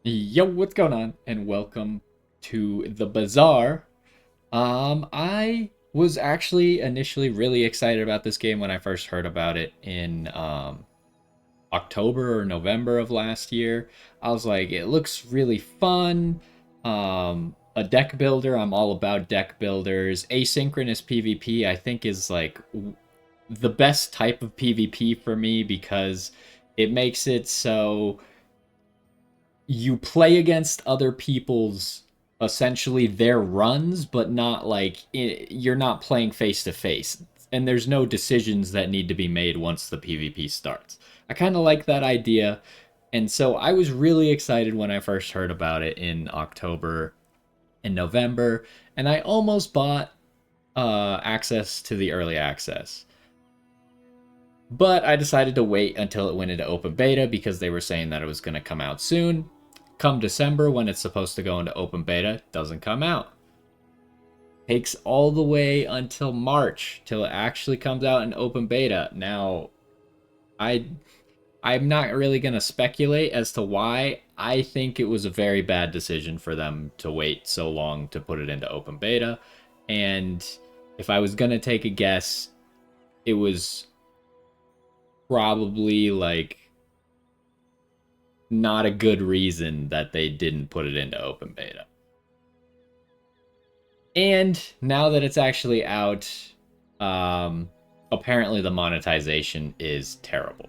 Yo, what's going on? And welcome to the Bazaar. I was actually initially really excited about this game when I first heard about it in October or November of last year. I was like, it looks really fun. A deck builder, I'm all about deck builders. Asynchronous PvP, I think, is like the best type of PvP for me because it makes it so you play against other people's essentially their runs, but not like you're not playing face to face, and there's no decisions that need to be made once the PvP starts. I kind of like that idea, and so I was really excited when I first heard about it in October and November, and I almost bought access to the early access. But I decided to wait until it went into open beta because they were saying that it was going to come out soon. Come December, when it's supposed to go into open beta, it doesn't come out. Takes all the way until March till it actually comes out in open beta. Now, I I'm not really going to speculate as to why. I think it was a very bad decision for them to wait so long to put it into open beta. And if I was going to take a guess, it was probably like not a good reason that they didn't put it into open beta. And now that it's actually out, um, apparently the monetization is terrible.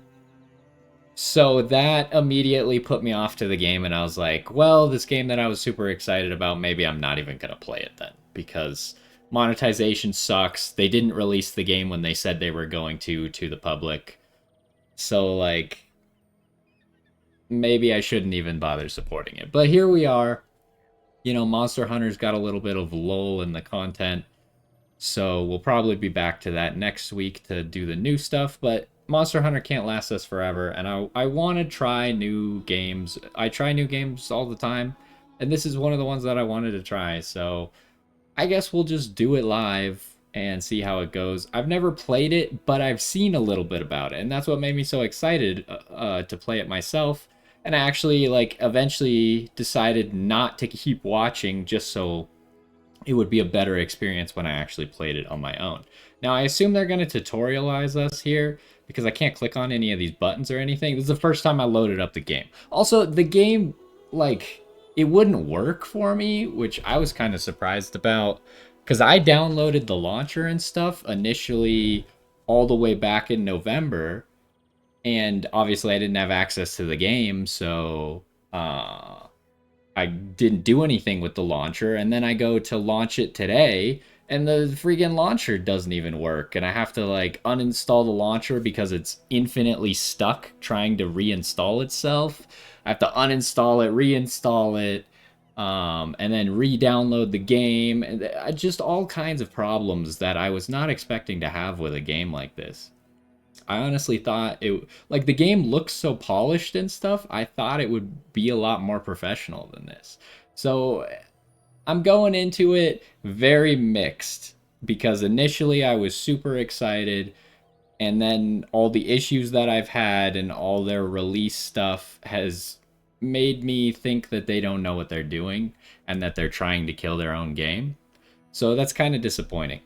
So that immediately put me off to the game, and I was like, well, this game that I was super excited about, maybe I'm not even going to play it then because monetization sucks. They didn't release the game when they said they were going to the public. So, like, maybe I shouldn't even bother supporting it. But here we are. Monster Hunter's got a little bit of lull in the content. So we'll probably be back to that next week to do the new stuff. But Monster Hunter can't last us forever. And I want to try new games. I try new games all the time. And this is one of the ones that I wanted to try. So I guess we'll just do it live and see how it goes. I've never played it, but I've seen a little bit about it, and that's what made me so excited to play it myself. And I actually like eventually decided not to keep watching just so it would be a better experience when I actually played it on my own. Now I assume they're going to tutorialize us here because I can't click on any of these buttons or anything. This is the first time I loaded up the game. Also, the game like it wouldn't work for me, which I was kind of surprised about because I downloaded the launcher and stuff initially all the way back in November, and obviously I didn't have access to the game, so I didn't do anything with the launcher, and then I go to launch it today, and the freaking launcher doesn't even work, and I have to like uninstall the launcher because it's infinitely stuck trying to reinstall itself. I have to uninstall it, reinstall it, and then re-download the game, and just all kinds of problems that I was not expecting to have with a game like this. I honestly thought it like the game looks so polished and stuff. I thought it would be a lot more professional than this. So I'm going into it very mixed because initially I was super excited, and then all the issues that I've had and all their release stuff has made me think that they don't know what they're doing and that they're trying to kill their own game. So that's kind of disappointing.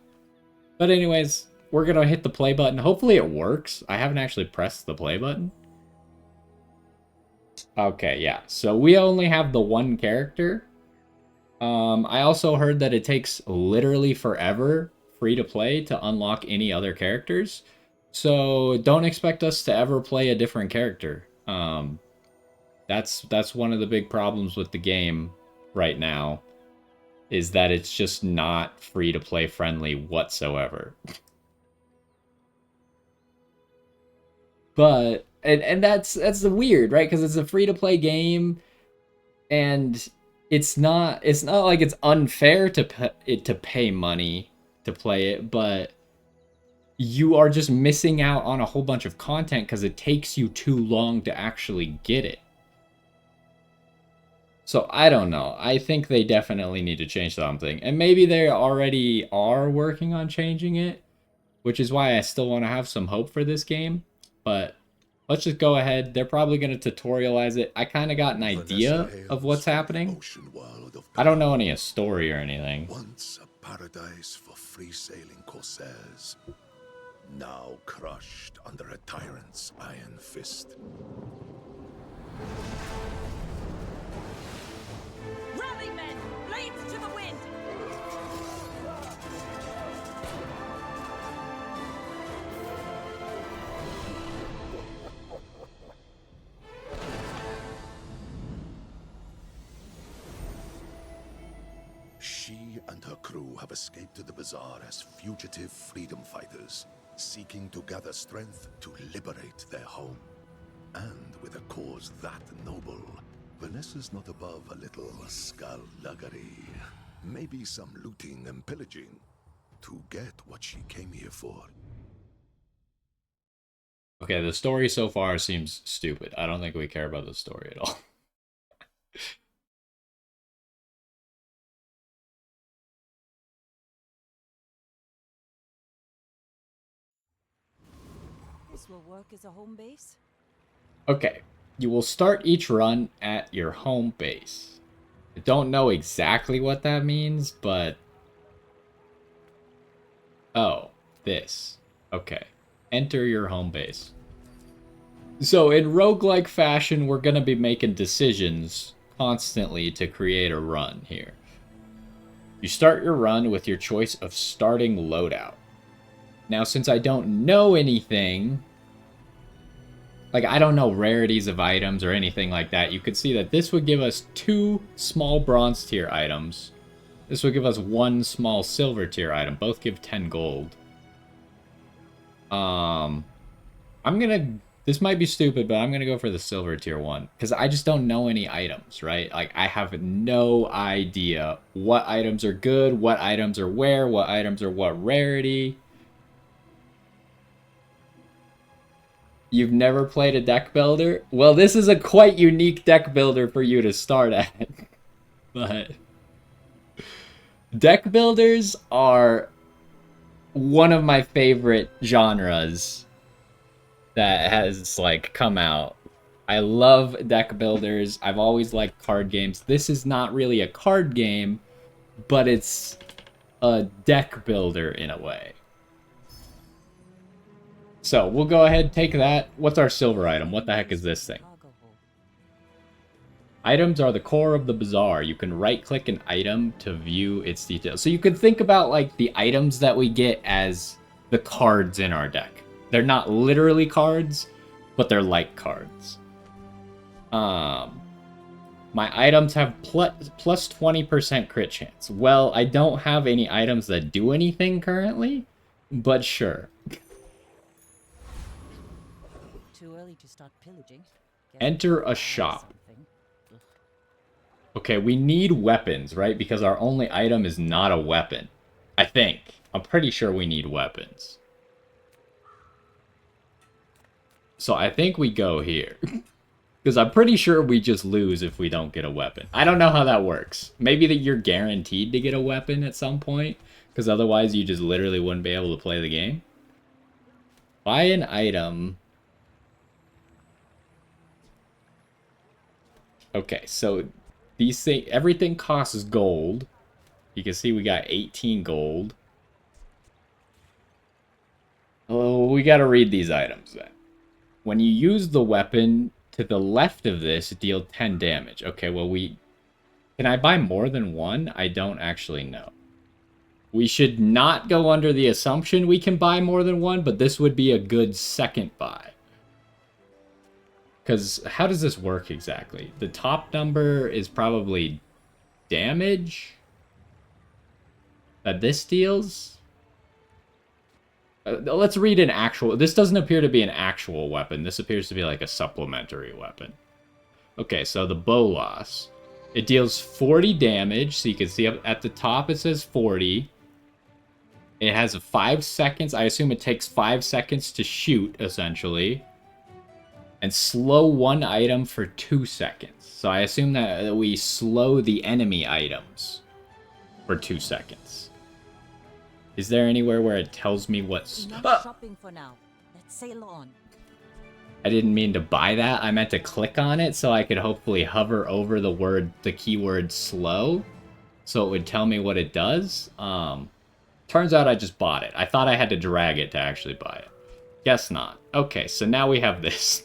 But anyways, we're going to hit the play button. Hopefully it works. I haven't actually pressed the play button. Okay, yeah. So we only have the one character. I also heard that it takes literally forever free to play to unlock any other characters. So don't expect us to ever play a different character. That's one of the big problems with the game right now is that it's just not free to play friendly whatsoever. But and that's the weird, right? Because it's a free to play game, and it's not like it's unfair to pay money to play it, but you are just missing out on a whole bunch of content because it takes you too long to actually get it. So I don't know. I think they definitely need to change something. And maybe they already are working on changing it, which is why I still want to have some hope for this game. But let's just go ahead. They're probably going to tutorialize it. I kind of got an idea of what's happening. I don't know any story or anything. Once a paradise for free-sailing corsairs, now crushed under a tyrant's iron fist. Rally, men! Blades to the wind! She and her crew have escaped to the Bazaar as fugitive freedom fighters, seeking to gather strength to liberate their home. And with a cause that noble, Vanessa's not above a little skullduggery. Maybe some looting and pillaging to get what she came here for. Okay, the story so far seems stupid. I don't think we care about the story at all. This will work as a home base. Okay, you will start each run at your home base. I don't know exactly what that means, but... Oh, this. Okay. Enter your home base. So in roguelike fashion, we're going to be making decisions constantly to create a run here. You start your run with your choice of starting loadout. Now, since I don't know anything, like I don't know rarities of items or anything like that, you could see that this would give us 2 small bronze tier items. This would give us 1 small silver tier item. Both give 10 gold. This might be stupid, but I'm gonna go for the silver tier one because I just don't know any items, right? Like I have no idea what items are good, what items are where, what items are what rarity. You've never played a deck builder? Well, this is a quite unique deck builder for you to start at. But deck builders are one of my favorite genres that has like come out. I love deck builders. I've always liked card games. This is not really a card game, but it's a deck builder in a way. So we'll go ahead and take that. What's our silver item? What the heck is this thing? Items are the core of the bazaar. You can right-click an item to view its details. So you could think about like the items that we get as the cards in our deck. They're not literally cards, but they're like cards. My items have plus 20% crit chance. Well, I don't have any items that do anything currently, but sure. Too early to start pillaging. Enter a shop. Okay, we need weapons, right? Because our only item is not a weapon. I think. I'm pretty sure we need weapons. So I think we go here. Because I'm pretty sure we just lose if we don't get a weapon. I don't know how that works. Maybe that you're guaranteed to get a weapon at some point. Because otherwise you just literally wouldn't be able to play the game. Buy an item. Okay, so these things, everything costs gold. You can see we got 18 gold. Oh, we gotta read these items then. When you use the weapon to the left of this, deal 10 damage. Okay, well can I buy more than one? I don't actually know. We should not go under the assumption we can buy more than one, but this would be a good second buy. Because how does this work exactly? The top number is probably damage that this deals. Let's read an actual... This doesn't appear to be an actual weapon. This appears to be like a supplementary weapon. Okay, so the bolas. It deals 40 damage. So you can see up at the top it says 40. It has 5 seconds. I assume it takes 5 seconds to shoot, essentially. And slow one item for 2 seconds. So I assume that we slow the enemy items for 2 seconds. Is there anywhere where it tells me what's... Enough shopping for now. Let's sail on. I didn't mean to buy that. I meant to click on it so I could hopefully hover over the keyword slow, so it would tell me what it does. Turns out I just bought it. I thought I had to drag it to actually buy it. Guess not. Okay, so now we have this.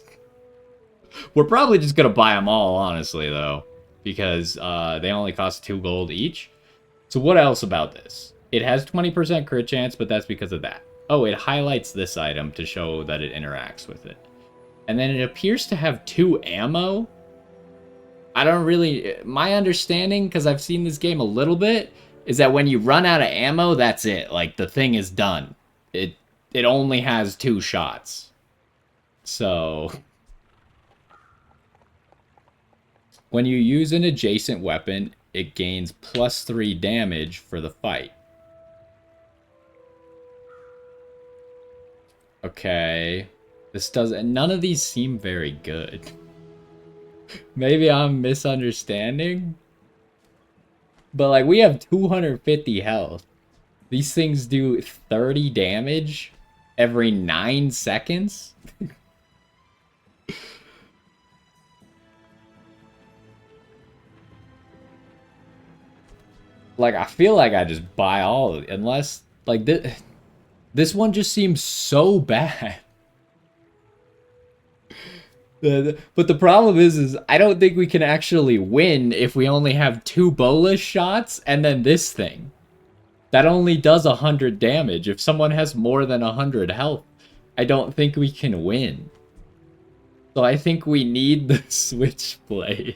We're probably just gonna buy them all, honestly, though, because they only cost 2 gold each. So what else about this? It has 20% crit chance, but that's because of that. Oh, it highlights this item to show that it interacts with it. And then it appears to have 2 ammo. I don't really... My understanding, because I've seen this game a little bit, is that when you run out of ammo, that's it. Like, the thing is done. It only has 2 shots. So... When you use an adjacent weapon, it gains +3 damage for the fight. Okay. This doesn't... None of these seem very good. Maybe I'm misunderstanding? But, like, we have 250 health. These things do 30 damage every 9 seconds? Like, I feel like I just buy all of it. Unless, like, this one just seems so bad. But the problem is I don't think we can actually win if we only have 2 bolus shots and then this thing. That only does 100 damage. If someone has more than 100 health, I don't think we can win. So I think we need the switchblade.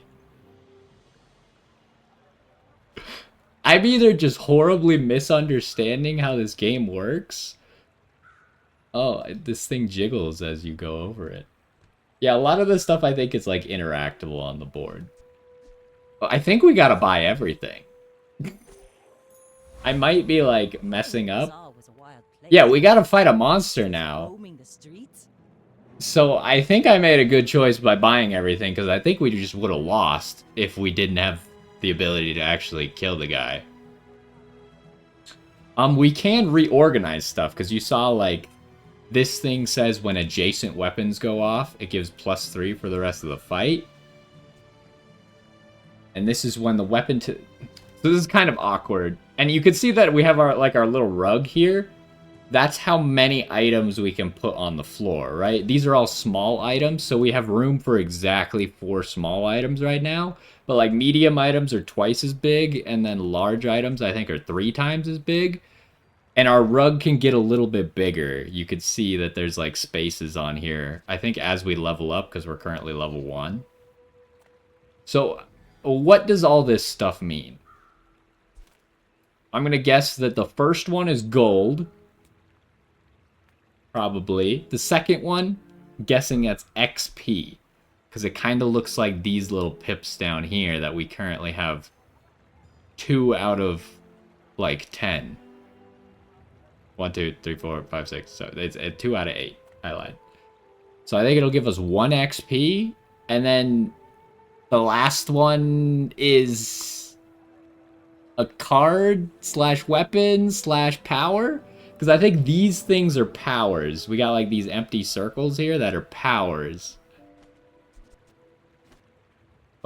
I'm either just horribly misunderstanding how this game works. Oh, this thing jiggles as you go over it. Yeah, a lot of this stuff I think is like interactable on the board. I think we gotta buy everything. I might be like messing up. Bazaar was a wild place. Yeah, we gotta fight a monster now. Roaming the streets. So I think I made a good choice by buying everything, because I think we just would have lost if we didn't have the ability to actually kill the guy. We can reorganize stuff, because you saw, like, this thing says when adjacent weapons go off, it gives +3 for the rest of the fight. And this is when the weapon to... So this is kind of awkward. And you can see that we have our little rug here. That's how many items we can put on the floor, right? These are all small items, so we have room for exactly 4 small items right now. But like medium items are twice as big, and then large items I think are 3 times as big. And our rug can get a little bit bigger. You could see that there's like spaces on here. I think as we level up, because we're currently level 1. So what does all this stuff mean? I'm going to guess that the first one is gold. Probably. The second one, guessing that's XP. Because it kind of looks like these little pips down here that we currently have 2 out of, like, 10. 1, 2, 3, 4, 5, 6. So it's 2 out of 8. I lied. So I think it'll give us 1 XP. And then the last one is a card / weapon / power. Because I think these things are powers. We got like these empty circles here that are powers.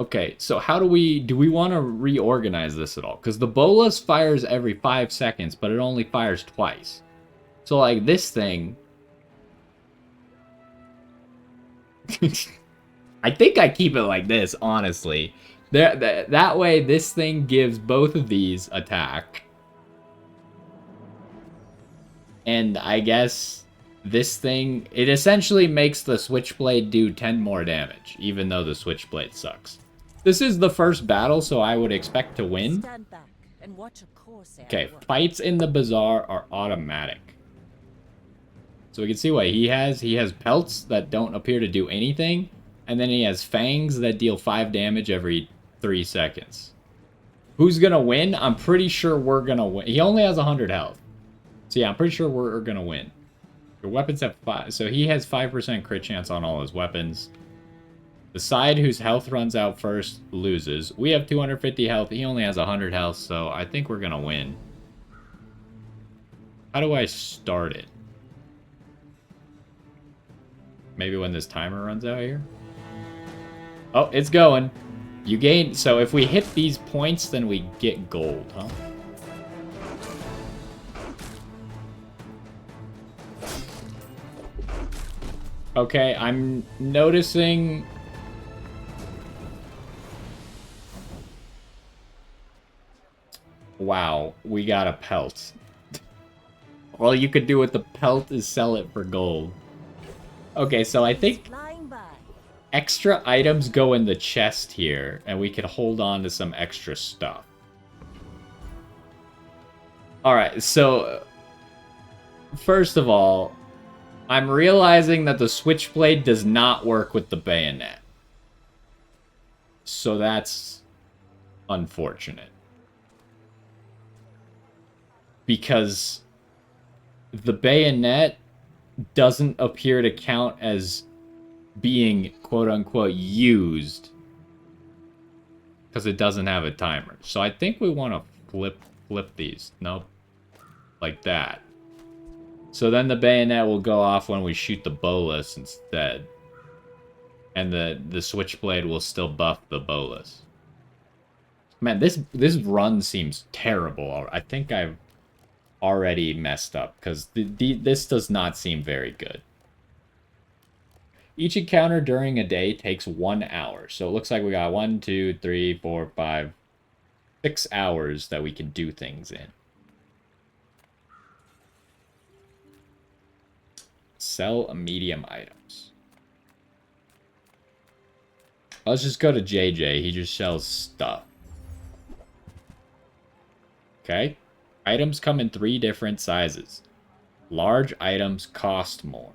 Okay, so how do we want to reorganize this at all? Because the bolus fires every 5 seconds, but it only fires twice. So like this thing... I think I keep it like this, honestly. That way this thing gives both of these attack. And I guess this thing, it essentially makes the Switchblade do 10 more damage, even though the Switchblade sucks. This is the first battle, so I would expect to win. Stand back and watch a corsair Okay, work. fights in the Bazaar are automatic. So we can see what he has. He has pelts that don't appear to do anything, and then he has fangs that deal 5 damage every 3 seconds. Who's gonna win? I'm pretty sure we're gonna win. He only has 100 health. So yeah, I'm pretty sure we're gonna win. Your weapons have 5, so he has 5% crit chance on all his weapons. The side whose health runs out first loses. We have 250 health, he only has 100 health, so I think we're gonna win. How do I start it? Maybe when this timer runs out here. Oh, it's going. You gain... So if we hit these points, then we get gold, huh? Okay, I'm noticing... Wow, we got a pelt. All you could do with the pelt is sell it for gold. Okay, so I think extra items go in the chest here, and we can hold on to some extra stuff. Alright, so... First of all, I'm realizing that the switchblade does not work with the bayonet. So that's unfortunate. Because the bayonet doesn't appear to count as being quote-unquote used because it doesn't have a timer. So I think we want to flip these. Nope. Like that. So then the bayonet will go off when we shoot the bolus instead. And the switchblade will still buff the bolus. Man, this run seems terrible. I think I've already messed up because this does not seem very good. Each encounter during a day takes 1 hour. So it looks like we got 1, 2, 3, 4, 5, 6 hours that we can do things in. Sell medium items. Let's just go to JJ. He just sells stuff. Okay. Items come in 3 different sizes. Large items cost more.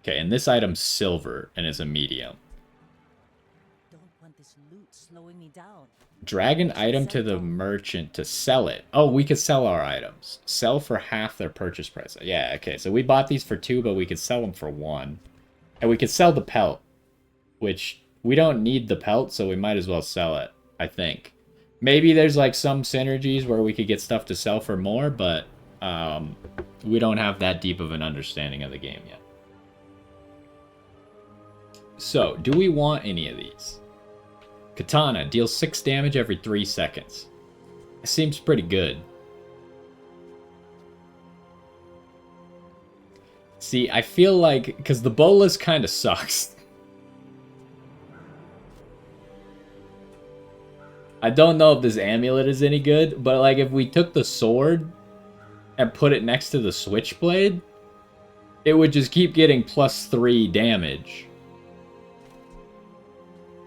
Okay, and this item's silver and is a medium. Don't want this loot slowing me down. Drag an item to the merchant to sell it. Oh, we could sell our items. Sell for half their purchase price. Yeah, okay, so we bought these for 2, but we could sell them for 1. And we could sell the pelt, which we don't need the pelt, so we might as well sell it, I think. Maybe there's like some synergies where we could get stuff to sell for more, but we don't have that deep of an understanding of the game yet. So, do we want any of these? Katana deals 6 damage every 3 seconds. It seems pretty good. See, I feel like... Because the bolus kind of sucks. I don't know if this amulet is any good, but like if we took the sword and put it next to the switchblade, it would just keep getting +3 damage.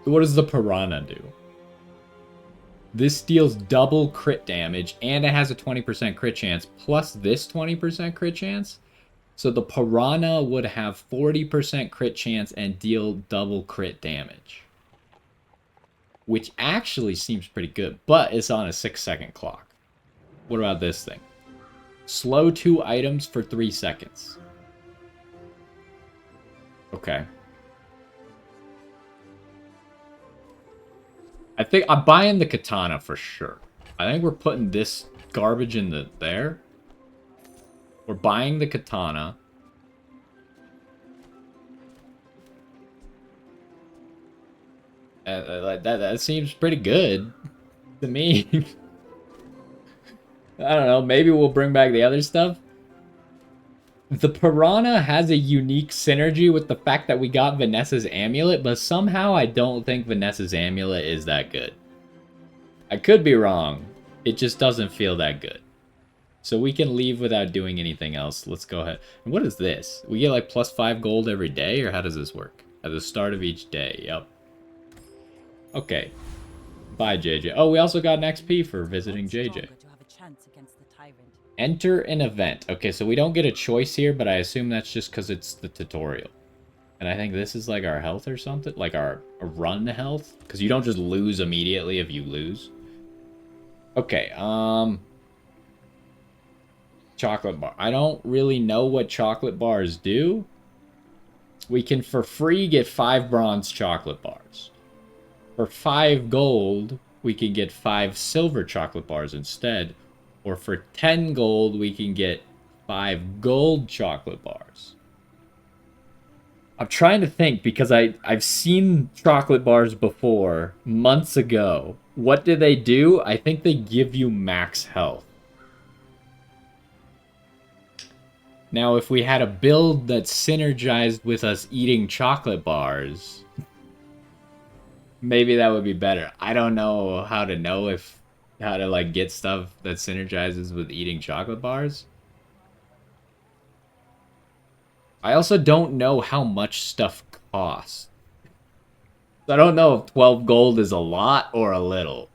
What does the piranha do? This deals double crit damage, and it has a 20% crit chance, plus this 20% crit chance. So the piranha would have 40% crit chance and deal double crit damage. Which actually seems pretty good, but it's on a 6-second clock. What about this thing? Slow 2 items for 3 seconds. Okay. I think I'm buying the katana for sure. I think we're putting this garbage in there. We're buying the katana. That seems pretty good to me. I don't know. Maybe we'll bring back the other stuff. The piranha has a unique synergy with the fact that we got Vanessa's amulet, but somehow I don't think Vanessa's amulet is that good. I could be wrong. It just doesn't feel that good. So we can leave without doing anything else. Let's go ahead. And what is this? We get like +5 gold every day, or how does this work? At the start of each day. Yep. Okay. Bye, JJ. Oh, we also got an XP for visiting JJ. Enter an event. Okay, so we don't get a choice here, but I assume that's just because it's the tutorial. And I think this is like our health or something? Like our run health? Because you don't just lose immediately if you lose. Okay, chocolate bar. I don't really know what chocolate bars do. We can, for free, get 5 bronze chocolate bars. For 5 gold, we can get 5 silver chocolate bars instead. Or for 10 gold, we can get 5 gold chocolate bars. I'm trying to think because I've seen chocolate bars before months ago. What do they do? I think they give you max health. Now, if we had a build that synergized with us eating chocolate bars, maybe that would be better. I don't know how to how to like get stuff that synergizes with eating chocolate bars. I also don't know how much stuff costs. I don't know if 12 gold is a lot or a little.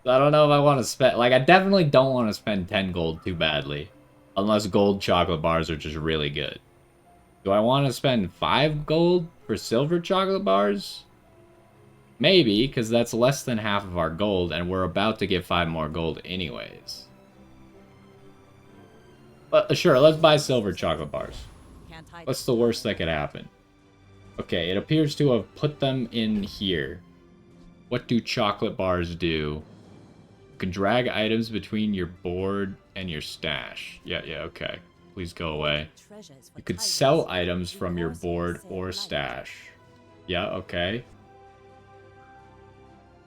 I don't know if I want to spend... Like, I definitely don't want to spend 10 gold too badly. Unless gold chocolate bars are just really good. Do I want to spend 5 gold for silver chocolate bars? Maybe, because that's less than half of our gold, and we're about to get 5 more gold anyways. But sure, let's buy silver chocolate bars. What's the worst that could happen? Okay, it appears to have put them in here. What do chocolate bars do? You can drag items between your board and your stash. Yeah, okay. Please go away. You could sell items from your board or stash. Yeah, okay.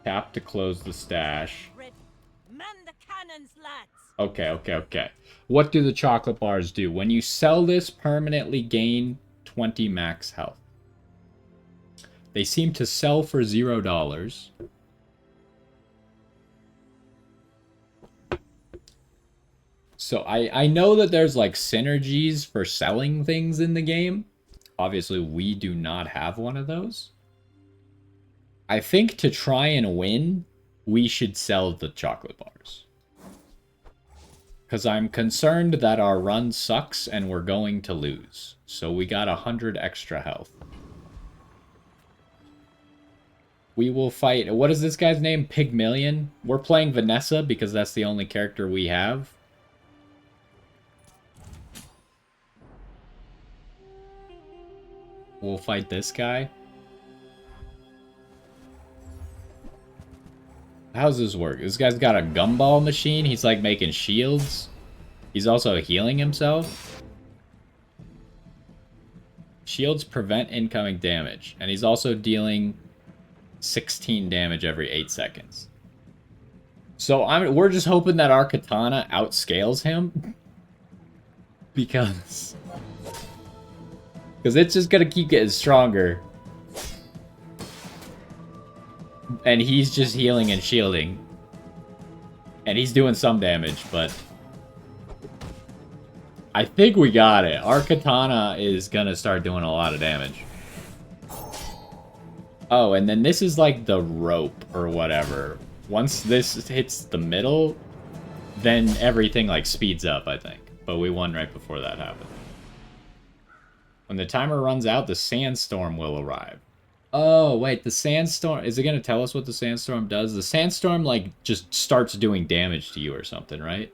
Tap to close the stash. Okay. What do the chocolate bars do? When you sell this, permanently gain 20 max health. They seem to sell for $0. So I know that there's like synergies for selling things in the game. Obviously, we do not have one of those. I think to try and win, we should sell the chocolate bars. Because I'm concerned that our run sucks and we're going to lose. So we got 100 extra health. We will fight... What is this guy's name? Pygmalion? We're playing Vanessa because that's the only character we have. We'll fight this guy. How's this work? This guy's got a gumball machine. He's like making shields. He's also healing himself. Shields prevent incoming damage. And he's also dealing 16 damage every 8 seconds. So we're just hoping that our katana outscales him. Because it's just gonna keep getting stronger. And he's just healing and shielding. And he's doing some damage, but... I think we got it. Our katana is gonna start doing a lot of damage. Oh, and then this is like the rope or whatever. Once this hits the middle, then everything like speeds up, I think. But we won right before that happened. When the timer runs out, the sandstorm will arrive. Oh, wait, the sandstorm... Is it going to tell us what the sandstorm does? The sandstorm, like, just starts doing damage to you or something, right?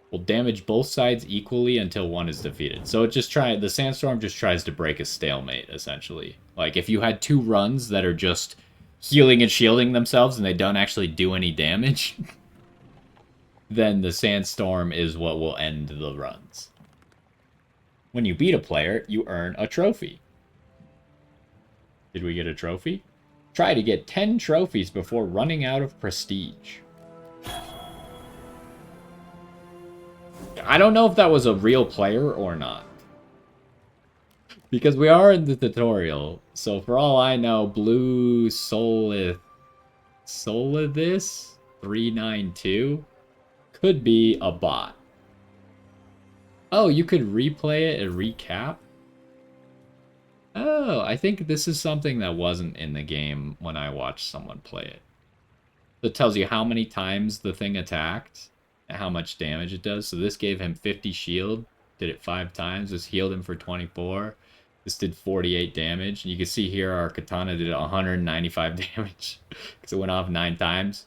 Will damage both sides equally until one is defeated. So the sandstorm just tries to break a stalemate, essentially. Like, if you had 2 runs that are just healing and shielding themselves and they don't actually do any damage, then the sandstorm is what will end the runs. When you beat a player, you earn a trophy. Did we get a trophy? Try to get 10 trophies before running out of prestige. I don't know if that was a real player or not. Because we are in the tutorial. So for all I know, Blue Solithis 392 could be a bot. Oh, you could replay it and recap? Oh, I think this is something that wasn't in the game when I watched someone play it. It tells you how many times the thing attacked and how much damage it does. So this gave him 50 shield, did it 5 times. This healed him for 24. This did 48 damage. And you can see here our katana did 195 damage because it went off 9 times.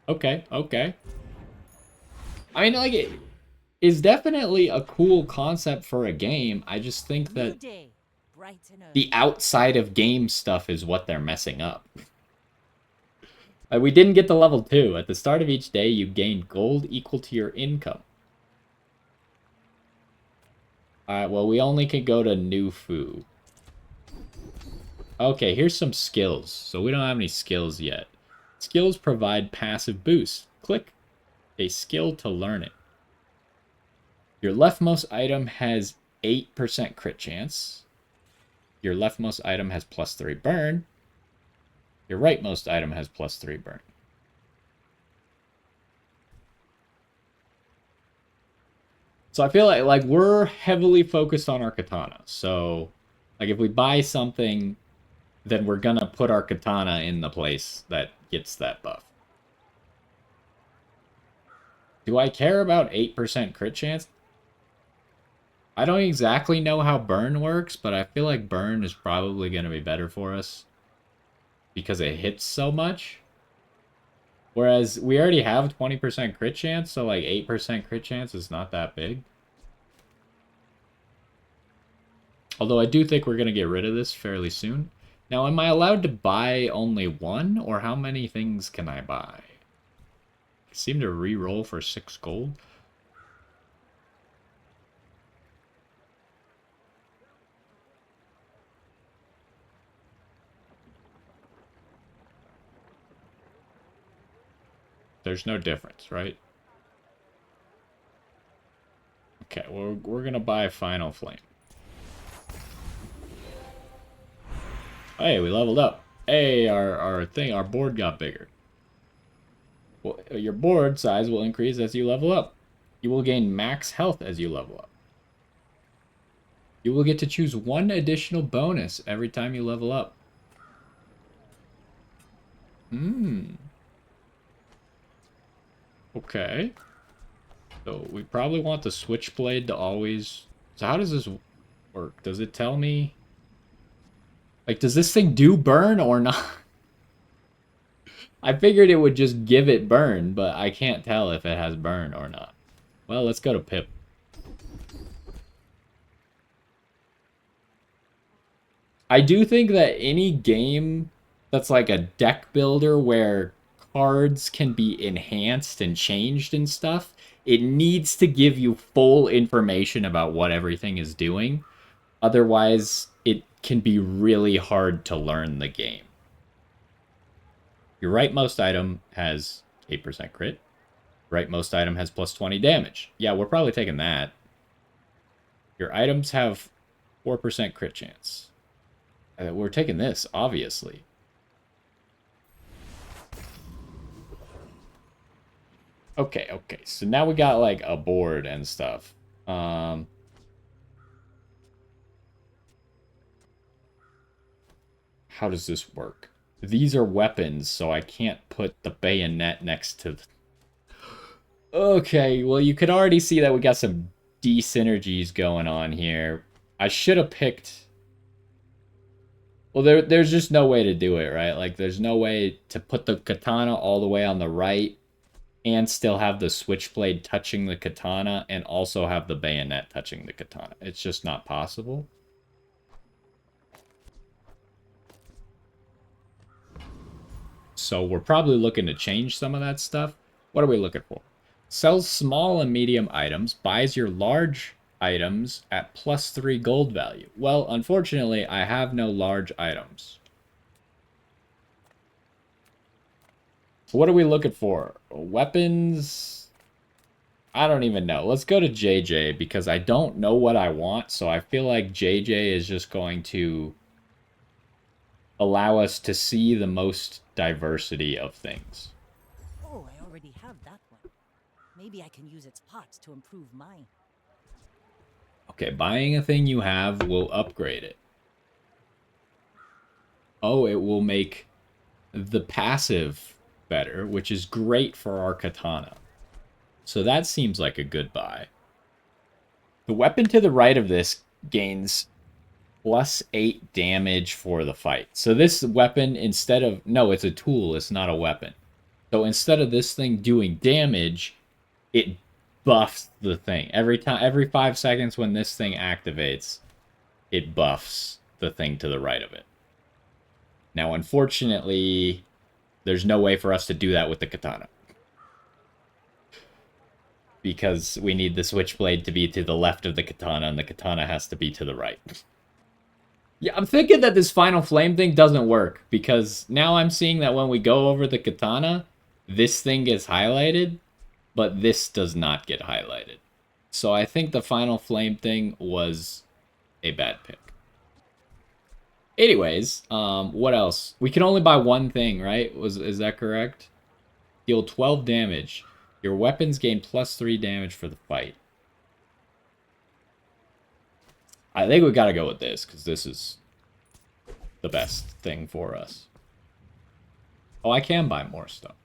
Okay. I mean, like, it is definitely a cool concept for a game. I just think that the outside of game stuff is what they're messing up. We didn't get to level 2. At the start of each day, you gain gold equal to your income. Alright, well, we only can go to New Fu. Okay, here's some skills. So we don't have any skills yet. Skills provide passive boosts. Click a skill to learn it. Your leftmost item has 8% crit chance. Your leftmost item has +3 burn. Your rightmost item has +3 burn. So I feel like we're heavily focused on our katana. So like if we buy something, then we're gonna put our katana in the place that gets that buff. Do I care about 8% crit chance? I don't exactly know how burn works, but I feel like burn is probably going to be better for us because it hits so much. Whereas we already have 20% crit chance, so like 8% crit chance is not that big. Although I do think we're going to get rid of this fairly soon. Now, am I allowed to buy only one, or how many things can I buy? I seem to re-roll for 6 gold. There's no difference, right? Okay, we're going to buy Final Flame. Hey, we leveled up. Hey, our board got bigger. Well, your board size will increase as you level up. You will gain max health as you level up. You will get to choose one additional bonus every time you level up. Okay. So we probably want the switchblade to always... So how does this work? Does it tell me... Like, does this thing do burn or not? I figured it would just give it burn, but I can't tell if it has burn or not. Well, let's go to Pip. I do think that any game that's like a deck builder where cards can be enhanced and changed and stuff, it needs to give you full information about what everything is doing. Otherwise, it can be really hard to learn the game. Your rightmost item has 8% crit. Rightmost item has +20 damage. Yeah, we're probably taking that. Your items have 4% crit chance. We're taking this, obviously. Okay. So now we got, like, a board and stuff. How does this work? These are weapons, so I can't put the bayonet next to... Okay, well, you could already see that we got some de-synergies going on here. I should have picked... Well, there's just no way to do it, right? Like, there's no way to put the katana all the way on the right and still have the switchblade touching the katana and also have the bayonet touching the katana. It's just not possible. So we're probably looking to change some of that stuff. What are we looking for? Sells small and medium items, buys your large items at +3 gold value. Well, unfortunately, I have no large items. What are we looking for? Weapons? I don't even know. Let's go to JJ because I don't know what I want, so I feel like JJ is just going to allow us to see the most diversity of things. Oh, I already have that one. Maybe I can use its parts to improve mine. Okay, buying a thing you have will upgrade it. Oh, it will make the passive better, which is great for our katana. So that seems like a good buy. The weapon to the right of this gains +8 damage for the fight. So this weapon, instead of... No, it's a tool. It's not a weapon. So instead of this thing doing damage, it buffs the thing. Every 5 seconds when this thing activates, it buffs the thing to the right of it. Now, unfortunately, there's no way for us to do that with the katana. because we need the switchblade to be to the left of the katana, and the katana has to be to the right. Yeah, I'm thinking that this final flame thing doesn't work, because now I'm seeing that when we go over the katana, this thing gets highlighted, but this does not get highlighted. So I think the final flame thing was a bad pick. Anyways, what else? We can only buy one thing, right? Is that correct? Deal 12 damage. Your weapons gain +3 damage for the fight. I think we gotta go with this, because this is the best thing for us. Oh, I can buy more stuff.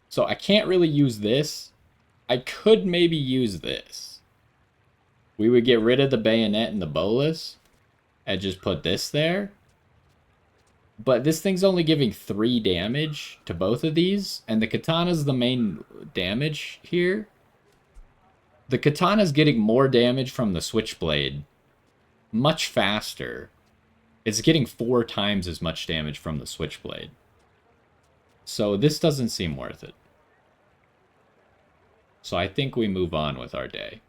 So I can't really use this. I could maybe use this. We would get rid of the bayonet and the bolus, and just put this there. But this thing's only giving 3 damage to both of these, and the katana's the main damage here. The katana's getting more damage from the switchblade much faster. It's getting 4 times as much damage from the switchblade. So this doesn't seem worth it. So I think we move on with our day.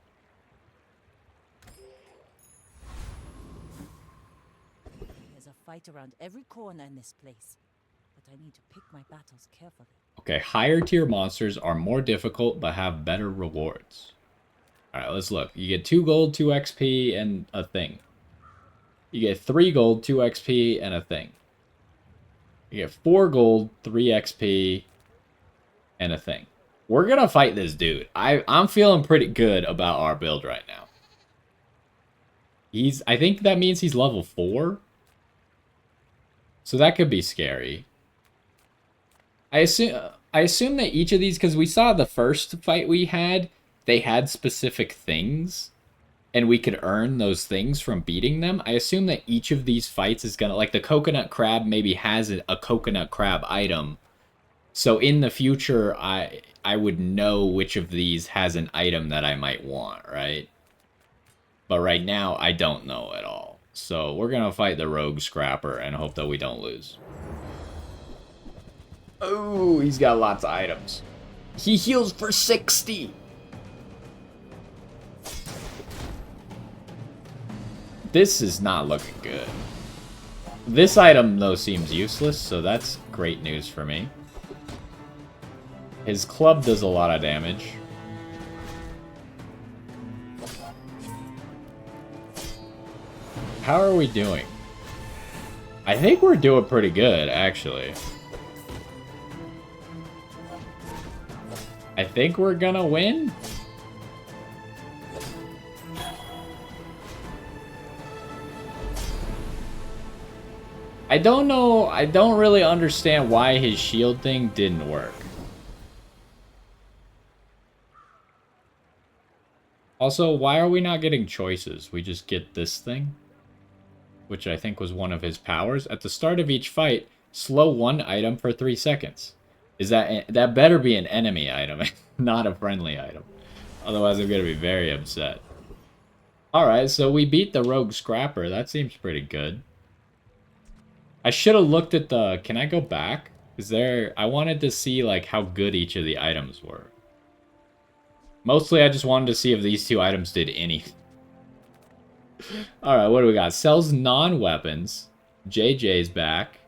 There's a fight around every corner in this place, but I need to pick my battles carefully. Okay, higher tier monsters are more difficult but have better rewards. Alright, let's look. You get 2 gold, 2 XP, and a thing. You get 3 gold, 2 XP, and a thing. You get 4 gold, 3 XP, and a thing. We're gonna fight this dude. I'm feeling pretty good about our build right now. I think that means he's level 4. So that could be scary. I assume that each of these, because we saw the first fight we had, they had specific things, and we could earn those things from beating them. I assume that each of these fights is gonna, like the coconut crab maybe has a coconut crab item. So in the future, I would know which of these has an item that I might want, right? But right now, I don't know at all. So we're gonna fight the rogue scrapper and hope that we don't lose. Oh, he's got lots of items. He heals for 60! This is not looking good. This item, though, seems useless, so that's great news for me. His club does a lot of damage. How are we doing? I think we're doing pretty good, actually. I think we're gonna win. I don't know, I don't really understand why his shield thing didn't work. Also, why are we not getting choices? We just get this thing, which I think was one of his powers. At the start of each fight, slow 1 item for 3 seconds. That better be an enemy item, not a friendly item. Otherwise, I'm gonna be very upset. Alright, so we beat the rogue scrapper. That seems pretty good. I should have looked at the... Can I go back? I wanted to see, like, how good each of the items were. Mostly, I just wanted to see if these 2 items did anything. Alright, what do we got? Sells non-weapons. JJ's back.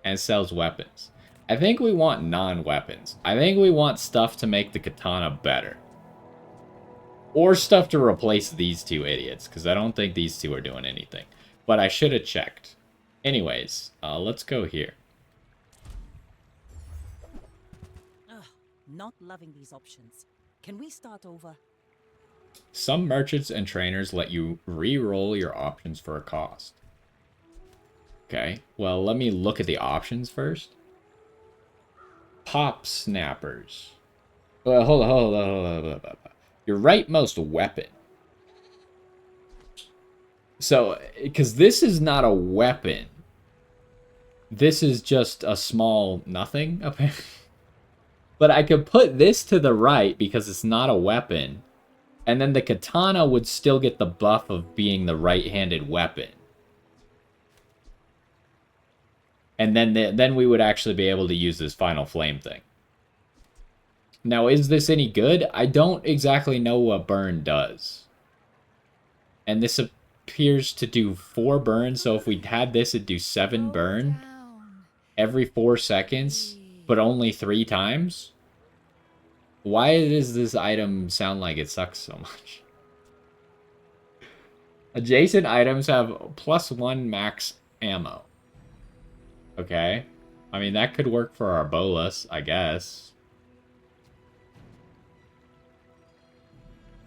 And sells weapons. I think we want non-weapons. I think we want stuff to make the katana better. Or stuff to replace these 2 idiots. Because I don't think these 2 are doing anything. But I should have checked. Anyways, let's go here. Ugh, not loving these options. Can we start over? Some merchants and trainers let you re-roll your options for a cost. Okay, well, let me look at the options first. Pop snappers. Hold on. Your rightmost weapon. So, because this is not a weapon. This is just a small nothing, apparently. But I could put this to the right because it's not a weapon. And then the katana would still get the buff of being the right-handed weapon. And then we would actually be able to use this final flame thing. Now, is this any good? I don't exactly know what burn does. And this appears to do 4 burns, so if we had this, it'd do 7 burn every 4 seconds, but only 3 times. Why does this item sound like it sucks so much? Adjacent items have +1 max ammo. Okay. I mean, that could work for our bolus, I guess.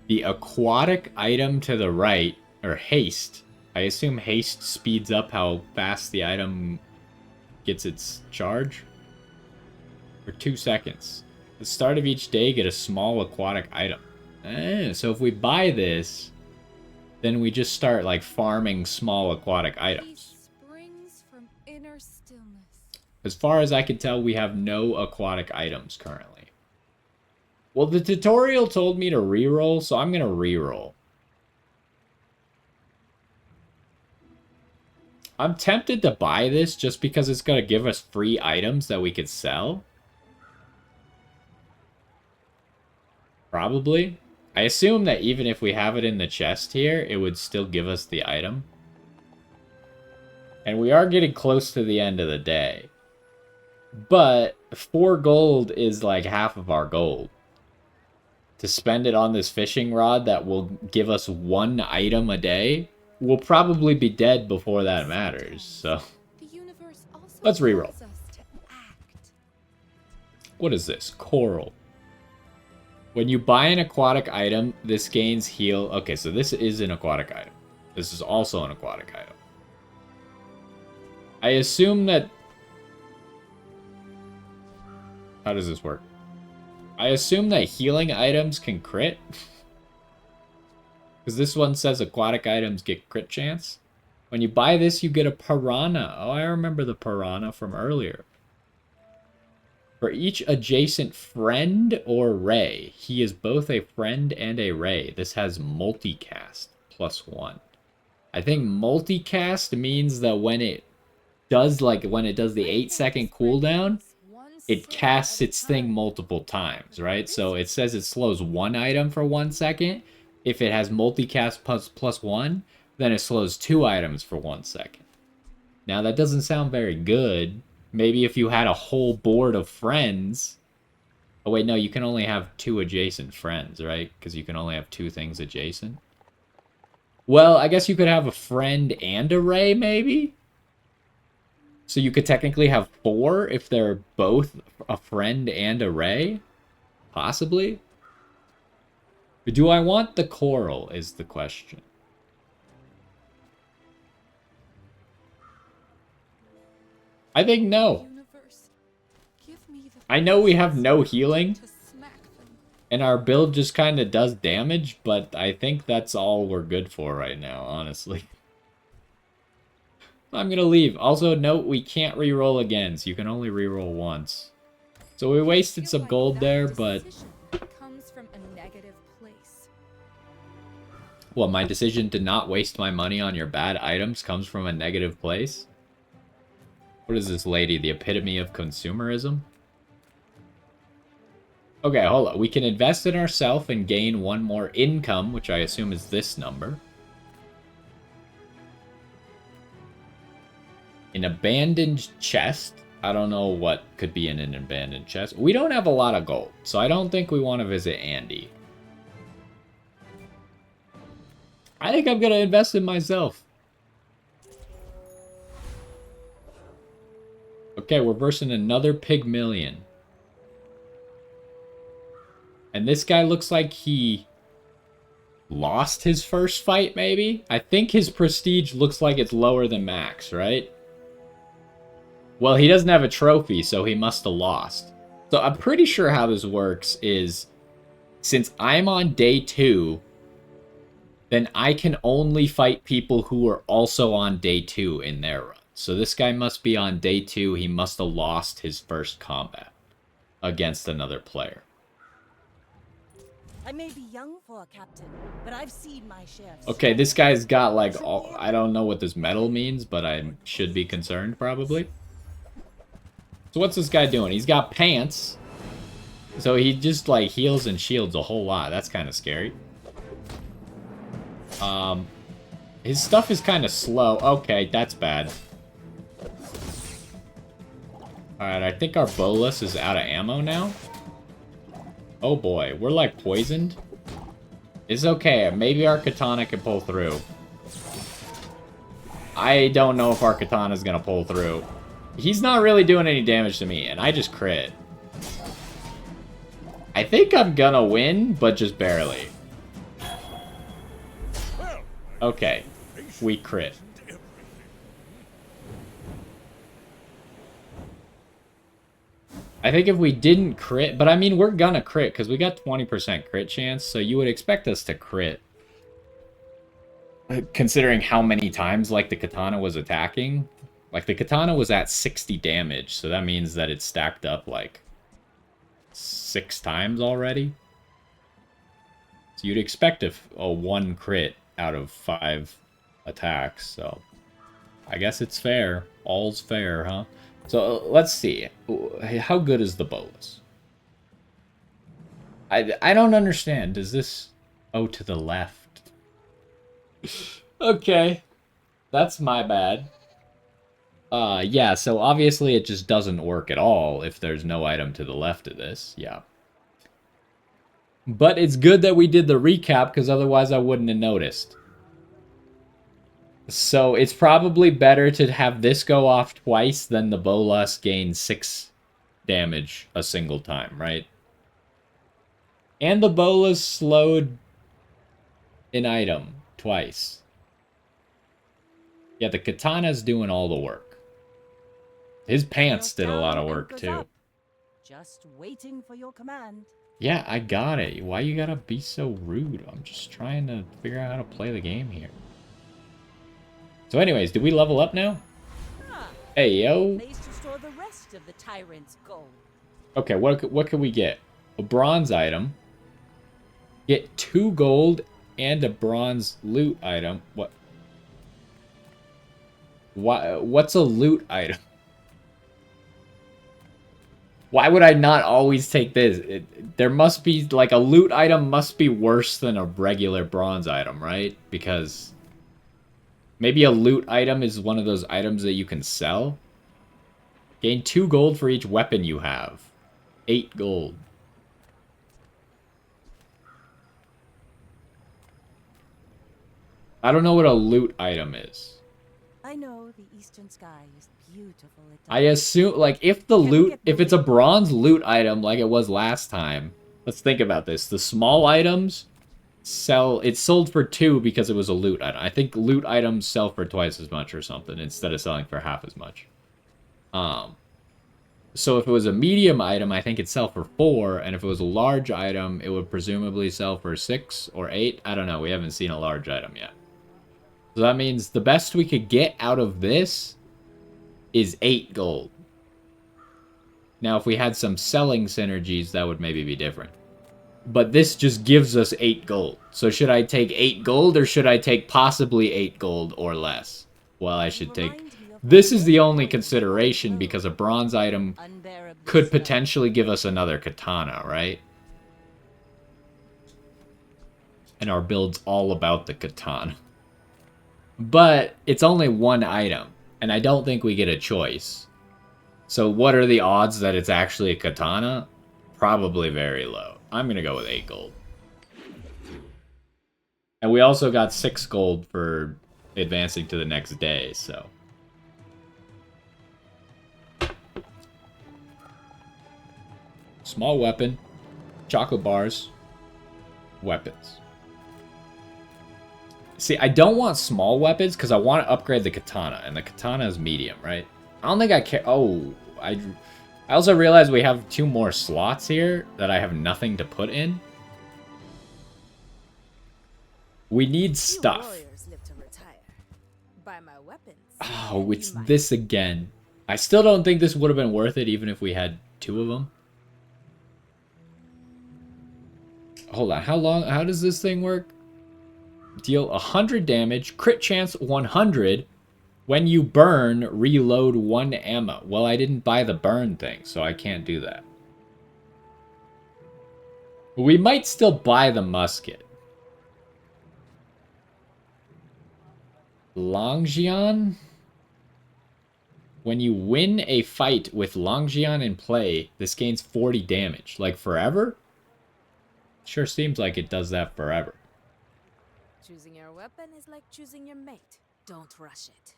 The aquatic item to the right, or haste. I assume haste speeds up how fast the item gets its charge. For 2 seconds. At the start of each day, get a small aquatic item. So if we buy this, then we just start like farming small aquatic items. Springs from inner stillness. As far as I can tell, we have no aquatic items currently. Well, the tutorial told me to reroll, so I'm gonna reroll. I'm tempted to buy this just because it's gonna give us free items that we could sell. Probably. I assume that even if we have it in the chest here, it would still give us the item. And we are getting close to the end of the day. But 4 gold is like half of our gold. To spend it on this fishing rod that will give us 1 item a day, we'll probably be dead before that matters. So let's reroll. What is this? Coral. When you buy an aquatic item, this gains heal. Okay, so this is an aquatic item. This is also an aquatic item. I assume that... How does this work? I assume that healing items can crit. Because this one says aquatic items get crit chance. When you buy this, you get a piranha. Oh, I remember the piranha from earlier. For each adjacent friend or ray, he is both a friend and a ray. This has multicast +1. I think multicast means that when it does the 8-second cooldown, it casts its thing multiple times, right? So it says it slows 1 item for 1 second. If it has multicast +1, then it slows 2 items for 1 second. Now that doesn't sound very good. Maybe if you had a whole board of friends... Oh wait, no, you can only have 2 adjacent friends, right? Because you can only have 2 things adjacent. Well, I guess you could have a friend and a ray, maybe? So you could technically have 4 if they're both a friend and a ray? Possibly? Do I want the coral, is the question. I think no. I know we have no healing, and our build just kind of does damage, but I think that's all we're good for right now, honestly. I'm gonna leave. Also, note we can't reroll again, so you can only reroll once. So we wasted some gold there, but... Well, my decision to not waste my money on your bad items comes from a negative place? What is this lady? The epitome of consumerism? Okay, hold on. We can invest in ourselves and gain 1 more income, which I assume is this number. An abandoned chest. I don't know what could be in an abandoned chest. We don't have a lot of gold, so I don't think we want to visit Andy. I think I'm going to invest in myself. Okay, we're versing another Pygmalion. And this guy looks like he lost his first fight, maybe? I think his prestige looks like it's lower than max, right? Well, he doesn't have a trophy, so he must have lost. So I'm pretty sure how this works is, since I'm on day 2, then I can only fight people who are also on day 2 in their run. So this guy must be on day 2. He must have lost his first combat against another player. I may be young for a captain, but I've seen my share. Okay, this guy's got like all... I don't know what this medal means, but I should be concerned probably. So what's this guy doing? He's got pants. So he just, like, heals and shields a whole lot. That's kind of scary. His stuff is kind of slow. Okay, that's bad. Alright, I think our bolus is out of ammo now. Oh boy, we're like poisoned. It's okay, maybe our katana can pull through. I don't know if our katana's gonna pull through. He's not really doing any damage to me, and I just crit. I think I'm gonna win, but just barely. Okay, we crit. I think if we didn't crit, but I mean, we're gonna crit, because we got 20% crit chance, so you would expect us to crit. Considering how many times, like, the katana was attacking. Like, the katana was at 60 damage, so that means that it stacked up, like, 6 times already. So you'd expect a 1 crit out of 5 attacks, so... I guess it's fair. All's fair, huh? So, let's see. How good is the bolus? I don't understand. Does this... Oh, to the left. Okay. That's my bad. Yeah, so obviously it just doesn't work at all if there's no item to the left of this. Yeah. But it's good that we did the recap, because otherwise I wouldn't have noticed. So it's probably better to have this go off twice than the bolus gain 6 damage a single time, right? And the bolus slowed an item twice. Yeah, the katana's doing all the work. His pants did a lot of work too. Just waiting for your command. Yeah, I got it. Why you gotta be so rude? I'm just trying to figure out how to play the game here. So anyways, did we level up now? Hey, yo. Place to store the rest of the tyrant's gold. Okay, what can we get? A bronze item. Get 2 gold and a bronze loot item. What? What's a loot item? Why would I not always take this? There must be, like, a loot item must be worse than a regular bronze item, right? Because maybe a loot item is one of those items that you can sell. Gain 2 gold for each weapon you have. 8 gold. I don't know what a loot item is. I know the eastern sky is beautiful at I times. assume, like, if the loot, if it's a bronze loot item like it was last time, let's think about this. The small items sell, it sold for 2 because it was a loot item. I think loot items sell for twice as much or something instead of selling for half as much. So if it was a medium item, I think it'd sell for 4, and if it was a large item, it would presumably sell for 6 or 8. I don't know, we haven't seen a large item yet. So that means the best we could get out of this is 8 gold. Now, if we had some selling synergies, that would maybe be different. But this just gives us 8 gold. So should I take 8 gold, or should I take possibly 8 gold or less? Well, I should take... This is the only consideration, because a bronze item could potentially give us another katana, right? And our build's all about the katana. But it's only 1 item, and I don't think we get a choice. So what are the odds that it's actually a katana? Probably very low. I'm going to go with 8 gold. And we also got 6 gold for advancing to the next day, so... Small weapon, chocolate bars, weapons. See, I don't want small weapons because I want to upgrade the katana, and the katana is medium, right? I don't think I care. Oh, I also realized we have 2 more slots here that I have nothing to put in. We need stuff. Oh, it's this again. I still don't think this would have been worth it even if we had 2 of them. Hold on, how does this thing work? Deal 100 damage, crit chance 100. When you burn, reload 1 ammo. Well, I didn't buy the burn thing, so I can't do that. We might still buy the musket. Longjian? When you win a fight with Longjian in play, this gains 40 damage. Like forever? Sure seems like it does that forever. Choosing your weapon is like choosing your mate. Don't rush it.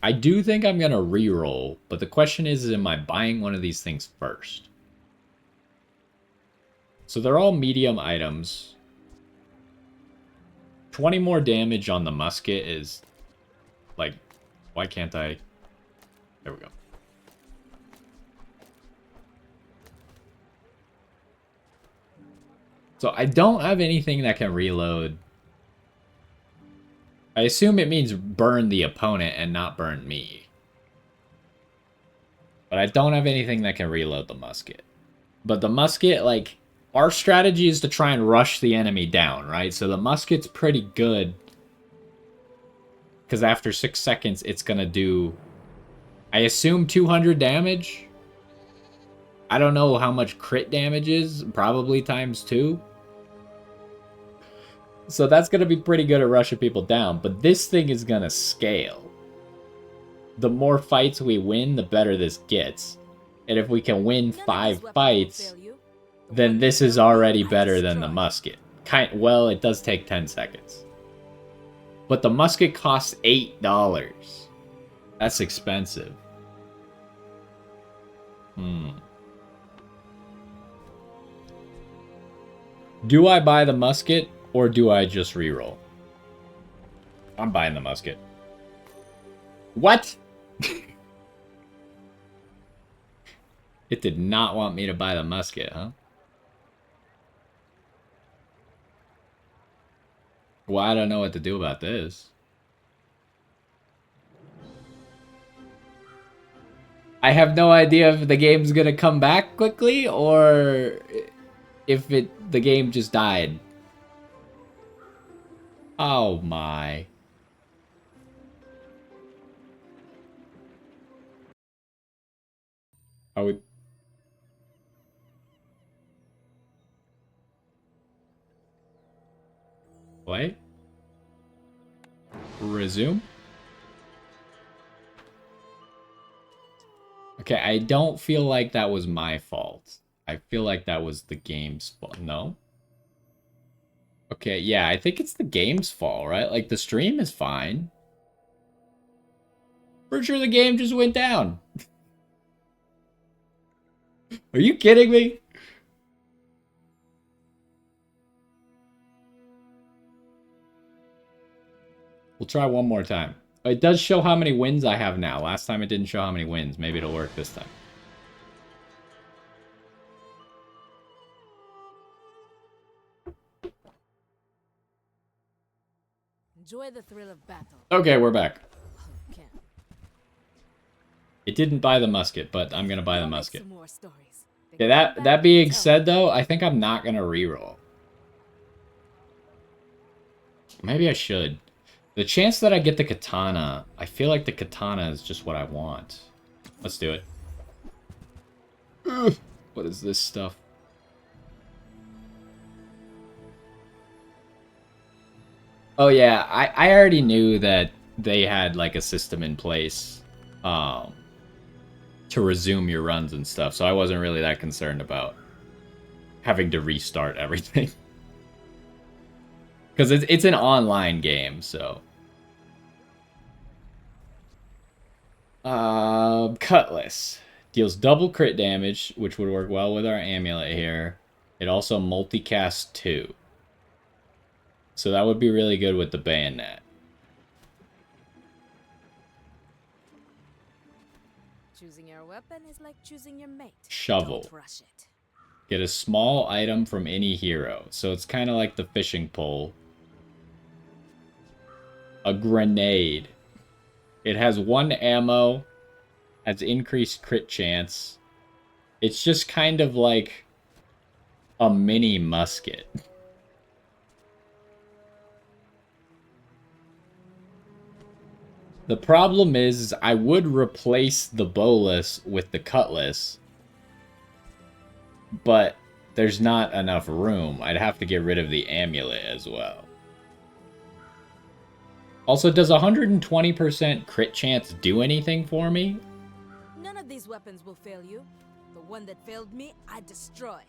I do think I'm going to reroll, but the question is, am I buying one of these things first? So they're all medium items. 20 more damage on the musket is... Like, why can't I... There we go. So I don't have anything that can reload. I assume it means burn the opponent and not burn me. But I don't have anything that can reload the musket. But the musket, like, our strategy is to try and rush the enemy down, right? So the musket's pretty good. Because after 6 seconds, it's going to do, I assume, 200 damage. I don't know how much crit damage is. Probably times 2. So that's going to be pretty good at rushing people down. But this thing is going to scale. The more fights we win, the better this gets. And if we can win 5 fights, then this is already better than the musket. Well, it does take 10 seconds. But the musket costs $8. That's expensive. Do I buy the musket, or do I just reroll? I'm buying the musket. What? It did not want me to buy the musket, huh? Well, I don't know what to do about this. I have no idea if the game's gonna come back quickly, or if the game just died. Oh my. Are we... Play? Resume? Okay, I don't feel like that was my fault. I feel like that was the game's fault. No? Okay, yeah, I think it's the game's fault, right? Like, the stream is fine. For sure the game just went down. Are you kidding me? We'll try one more time. It does show how many wins I have now. Last time it didn't show how many wins. Maybe it'll work this time. Enjoy the thrill of battle. Okay, we're back. Okay. It didn't buy the musket, but I'm gonna buy the We'll make musket. some more stories. They Okay, come back that being and tell said, though, I think I'm not gonna reroll. Maybe I should. The chance that I get the katana, I feel like the katana is just what I want. Let's do it. Ugh, what is this stuff? Oh yeah, I already knew that they had like a system in place to resume your runs and stuff, so I wasn't really that concerned about having to restart everything. Because it's an online game, so. Cutlass. Deals double crit damage, which would work well with our amulet here. It also multicast 2. So that would be really good with the bayonet. Choosing your weapon is like choosing your mate. Shovel. Don't rush it. Get a small item from any hero. So it's kind of like the fishing pole. A grenade. It has 1 ammo. Has increased crit chance. It's just kind of like a mini musket. The problem is I would replace the bolus with the cutlass. but there's not enough room. I'd have to get rid of the amulet as well. Also, does 120% crit chance do anything for me? None of these weapons will fail you. The one that failed me, I destroyed.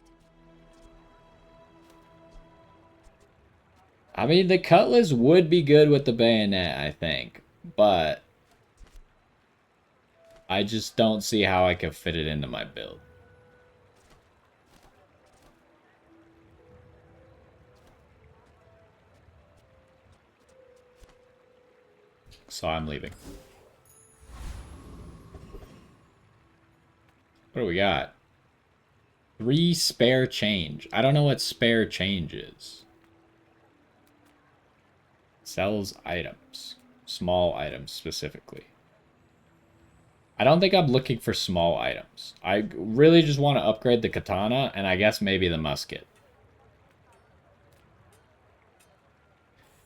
I mean, the cutlass would be good with the bayonet, I think. But I just don't see how I could fit it into my build. So I'm leaving. What do we got? 3 spare change. I don't know what spare change is. Sells items. Small items specifically. I don't think I'm looking for small items. I really just want to upgrade the katana and I guess maybe the musket.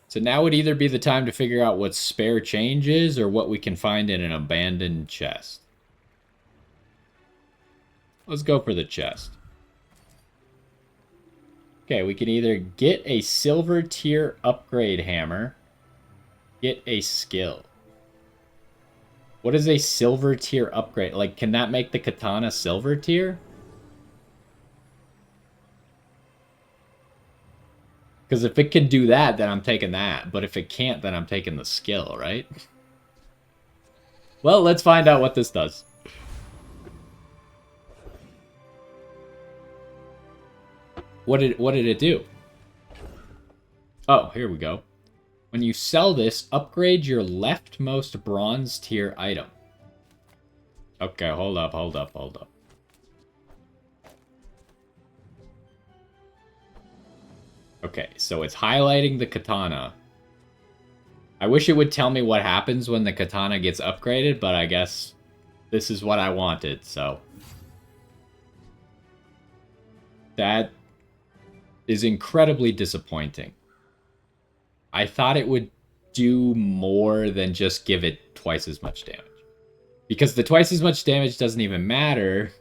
So now would either be the time to figure out what spare change is or what we can find in an abandoned chest. Let's go for the chest. Okay, we can either get a silver tier upgrade hammer, get a skill. What is a silver tier upgrade? Like, can that make the katana silver tier? Because if it can do that, then I'm taking that. But if it can't, then I'm taking the skill, right? Well, let's find out what this does. What did it do? Oh, here we go. When you sell this, upgrade your leftmost bronze tier item. Okay, hold up. Okay, so it's highlighting the katana. I wish it would tell me what happens when the katana gets upgraded, but I guess this is what I wanted, so. That is incredibly disappointing. I thought it would do more than just give it twice as much damage. Because the twice as much damage doesn't even matter.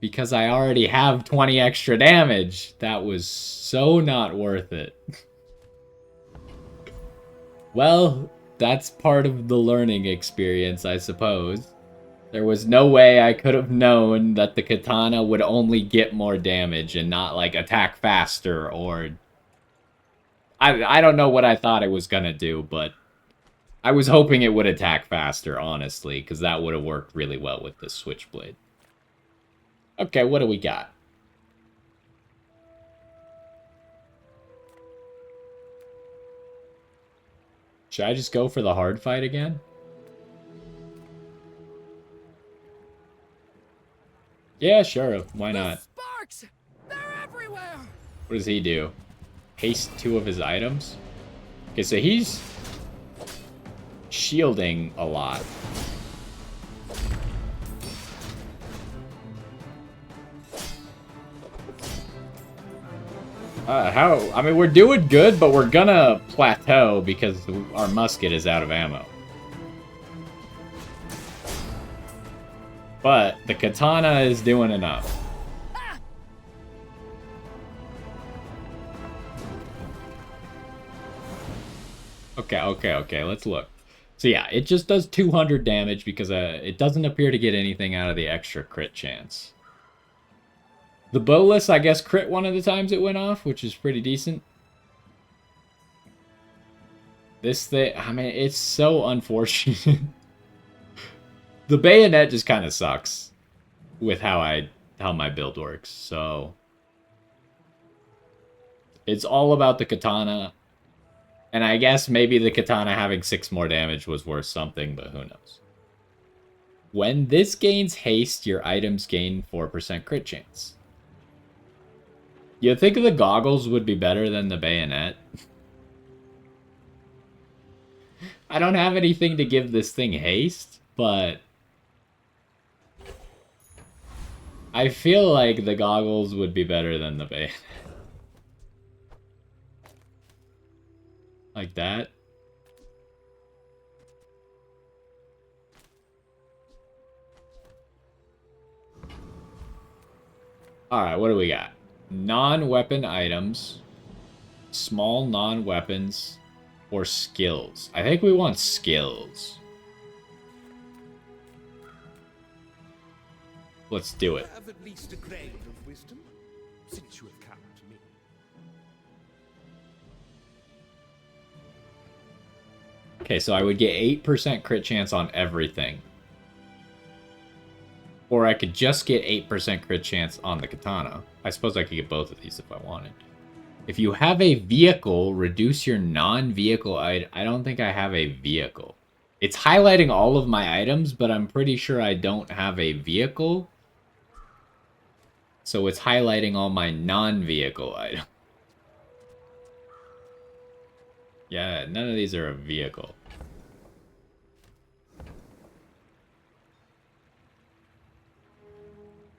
Because I already have 20 extra damage. That was so not worth it. Well, that's part of the learning experience, I suppose. There was no way I could have known that the katana would only get more damage and not, like, attack faster or... I don't know what I thought it was gonna do, but I was hoping it would attack faster, honestly, because that would have worked really well with this switchblade. Okay, what do we got? Should I just go for the hard fight again? Yeah, sure. Why not? Sparks! They're everywhere! What does he do? Haste 2 of his items? Okay, so he's shielding a lot. I mean, we're doing good, but we're gonna plateau because our musket is out of ammo. But the katana is doing enough. Okay, let's look. So yeah, it just does 200 damage because it doesn't appear to get anything out of the extra crit chance. The bowless, I guess, crit one of the times it went off, which is pretty decent. This thing, I mean, it's so unfortunate. The bayonet just kind of sucks with how my build works, so... It's all about the katana. And I guess maybe the katana having 6 more damage was worth something, but who knows. When this gains haste, your items gain 4% crit chance. You'd think the goggles would be better than the bayonet. I don't have anything to give this thing haste, but... I feel like the goggles would be better than the bayonet. Like that. Alright, what do we got? Non-weapon items, small non-weapons, or skills. I think we want skills. Let's do it. Have at least a grain of wisdom, since you have come to me. Okay, so I would get 8% crit chance on everything. Or I could just get 8% crit chance on the katana. I suppose I could get both of these if I wanted. If you have a vehicle, reduce your non-vehicle item. I don't think I have a vehicle. It's highlighting all of my items, but I'm pretty sure I don't have a vehicle. So it's highlighting all my non-vehicle items. Yeah, none of these are a vehicle.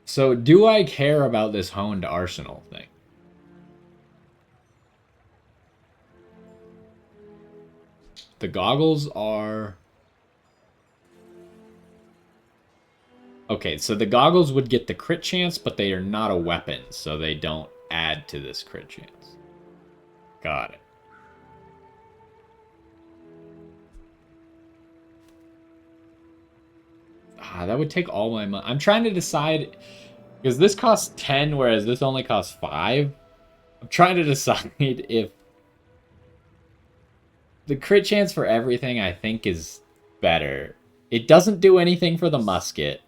So, do I care about this honed arsenal thing? The goggles are... Okay, so the goggles would get the crit chance, but they are not a weapon, so they don't add to this crit chance. Got it. That would take all my money. I'm trying to decide, because this costs 10, whereas this only costs 5. I'm trying to decide if the crit chance for everything, I think, is better. It doesn't do anything for the musket.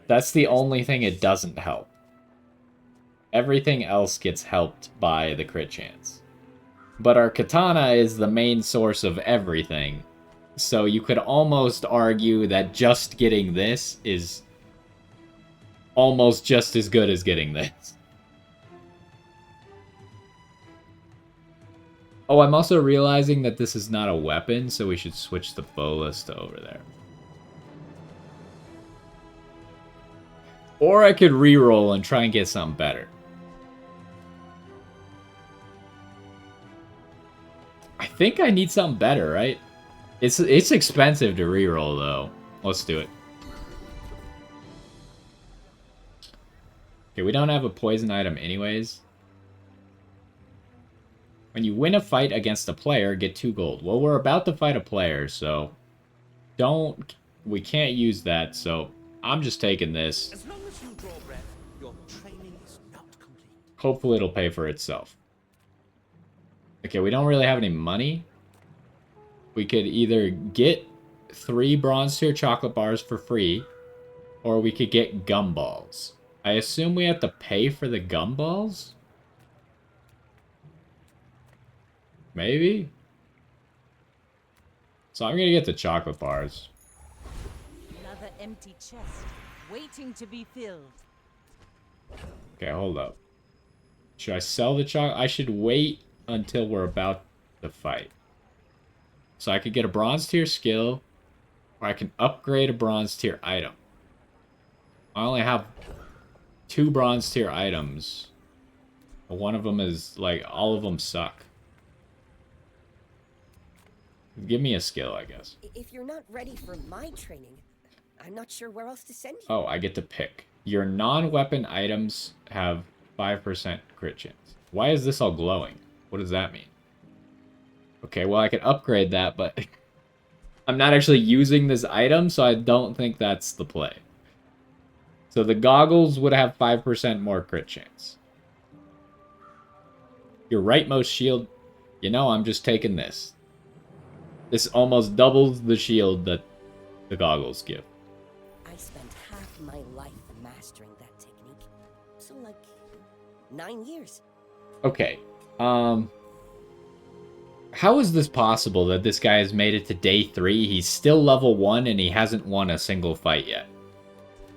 That's the only thing it doesn't help. Everything else gets helped by the crit chance. But our katana is the main source of everything. So you could almost argue that just getting this is almost just as good as getting this. Oh, I'm also realizing that this is not a weapon, so we should switch the bolus to over there. Or I could reroll and try and get something better. I think I need something better, right? It's expensive to reroll, though. Let's do it. Okay, we don't have a poison item anyways. When you win a fight against a player, get 2 gold. Well, we're about to fight a player, so... We can't use that, so... I'm just taking this. As long as you draw breath, your training is not complete. Hopefully it'll pay for itself. Okay, we don't really have any money. We could either get 3 bronze tier chocolate bars for free, or we could get gumballs. I assume we have to pay for the gumballs? Maybe? So I'm gonna get the chocolate bars. Another empty chest, waiting to be filled. Okay, hold up. Should I sell the chocolate? I should wait until we're about to fight. So I could get a bronze tier skill, or I can upgrade a bronze tier item. I only have 2 bronze tier items. One of them is, like, all of them suck. Give me a skill, I guess. If you're not ready for my training, I'm not sure where else to send you. Oh, I get to pick. Your non-weapon items have 5% crit chance. Why is this all glowing? What does that mean? Okay, well, I could upgrade that, but I'm not actually using this item, so I don't think that's the play. So the goggles would have 5% more crit chance. Your rightmost shield... You know, I'm just taking this. This almost doubles the shield that the goggles give. I spent half my life mastering that technique. So, like, 9 years. Okay, how is this possible that this guy has made it to day 3? He's still level 1 and he hasn't won a single fight yet.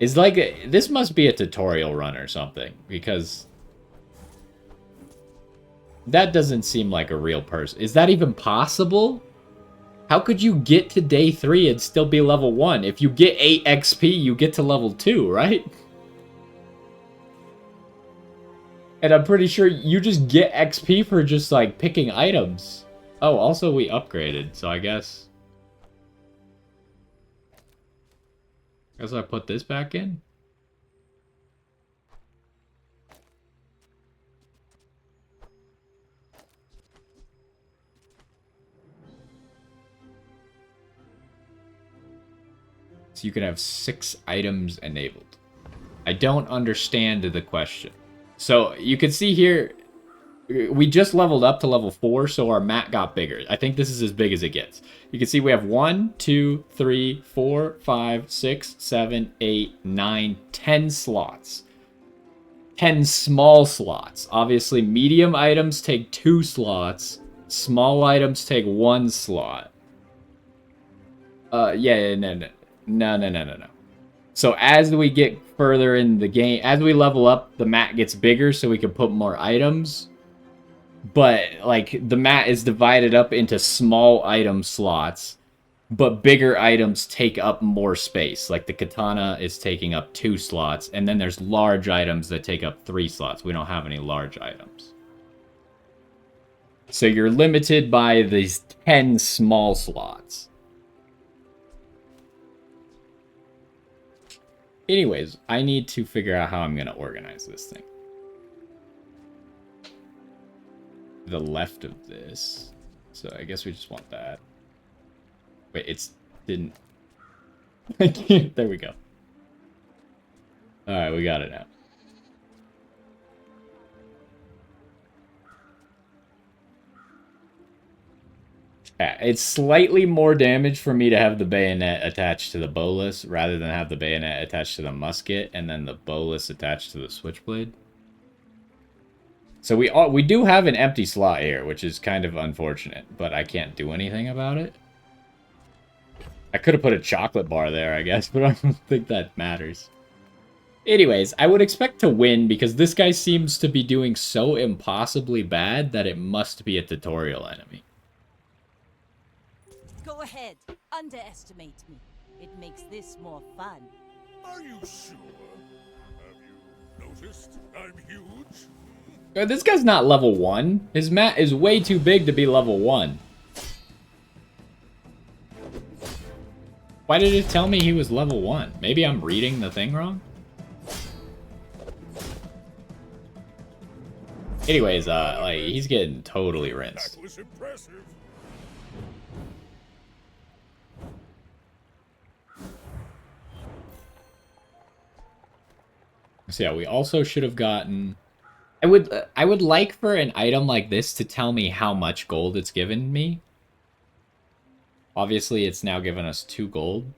It's like, this must be a tutorial run or something, because that doesn't seem like a real person. Is that even possible? How could you get to day 3 and still be level 1? If you get 8 XP, you get to level 2, right? And I'm pretty sure you just get XP for just, like, picking items. Oh, also we upgraded, so I guess I put this back in? So you can have 6 items enabled. I don't understand the question. So you can see here, we just leveled up to level 4, so our mat got bigger. I think this is as big as it gets. You can see we have 1, 2, 3, 4, 5, 6, 7, 8, 9, 10 slots. 10 small slots. Obviously, medium items take 2 slots. Small items take 1 slot. No. So as we get further in the game, as we level up, the mat gets bigger so we can put more items. But, like, the mat is divided up into small item slots, but bigger items take up more space. Like, the katana is taking up 2 slots, and then there's large items that take up 3 slots. We don't have any large items. So you're limited by these 10 small slots. Anyways, I need to figure out how I'm going to organize this thing. The left of this. So I guess we just want that. Wait, it's didn't. There we go. Alright, we got it now. It's slightly more damage for me to have the bayonet attached to the bolus rather than have the bayonet attached to the musket and then the bolus attached to the switchblade. So we do have an empty slot here, which is kind of unfortunate, but I can't do anything about it. I could have put a chocolate bar there, I guess, but I don't think that matters. Anyways, I would expect to win because this guy seems to be doing so impossibly bad that it must be a tutorial enemy. Go ahead, underestimate me. It makes this more fun. Are you sure? Have you noticed I'm huge? This guy's not level 1. His mat is way too big to be level 1. Why did it tell me he was level 1? Maybe I'm reading the thing wrong? Anyways, like, he's getting totally rinsed. That was impressive. So yeah, we also should have gotten... I would like for an item like this to tell me how much gold it's given me. Obviously, it's now given us 2 gold.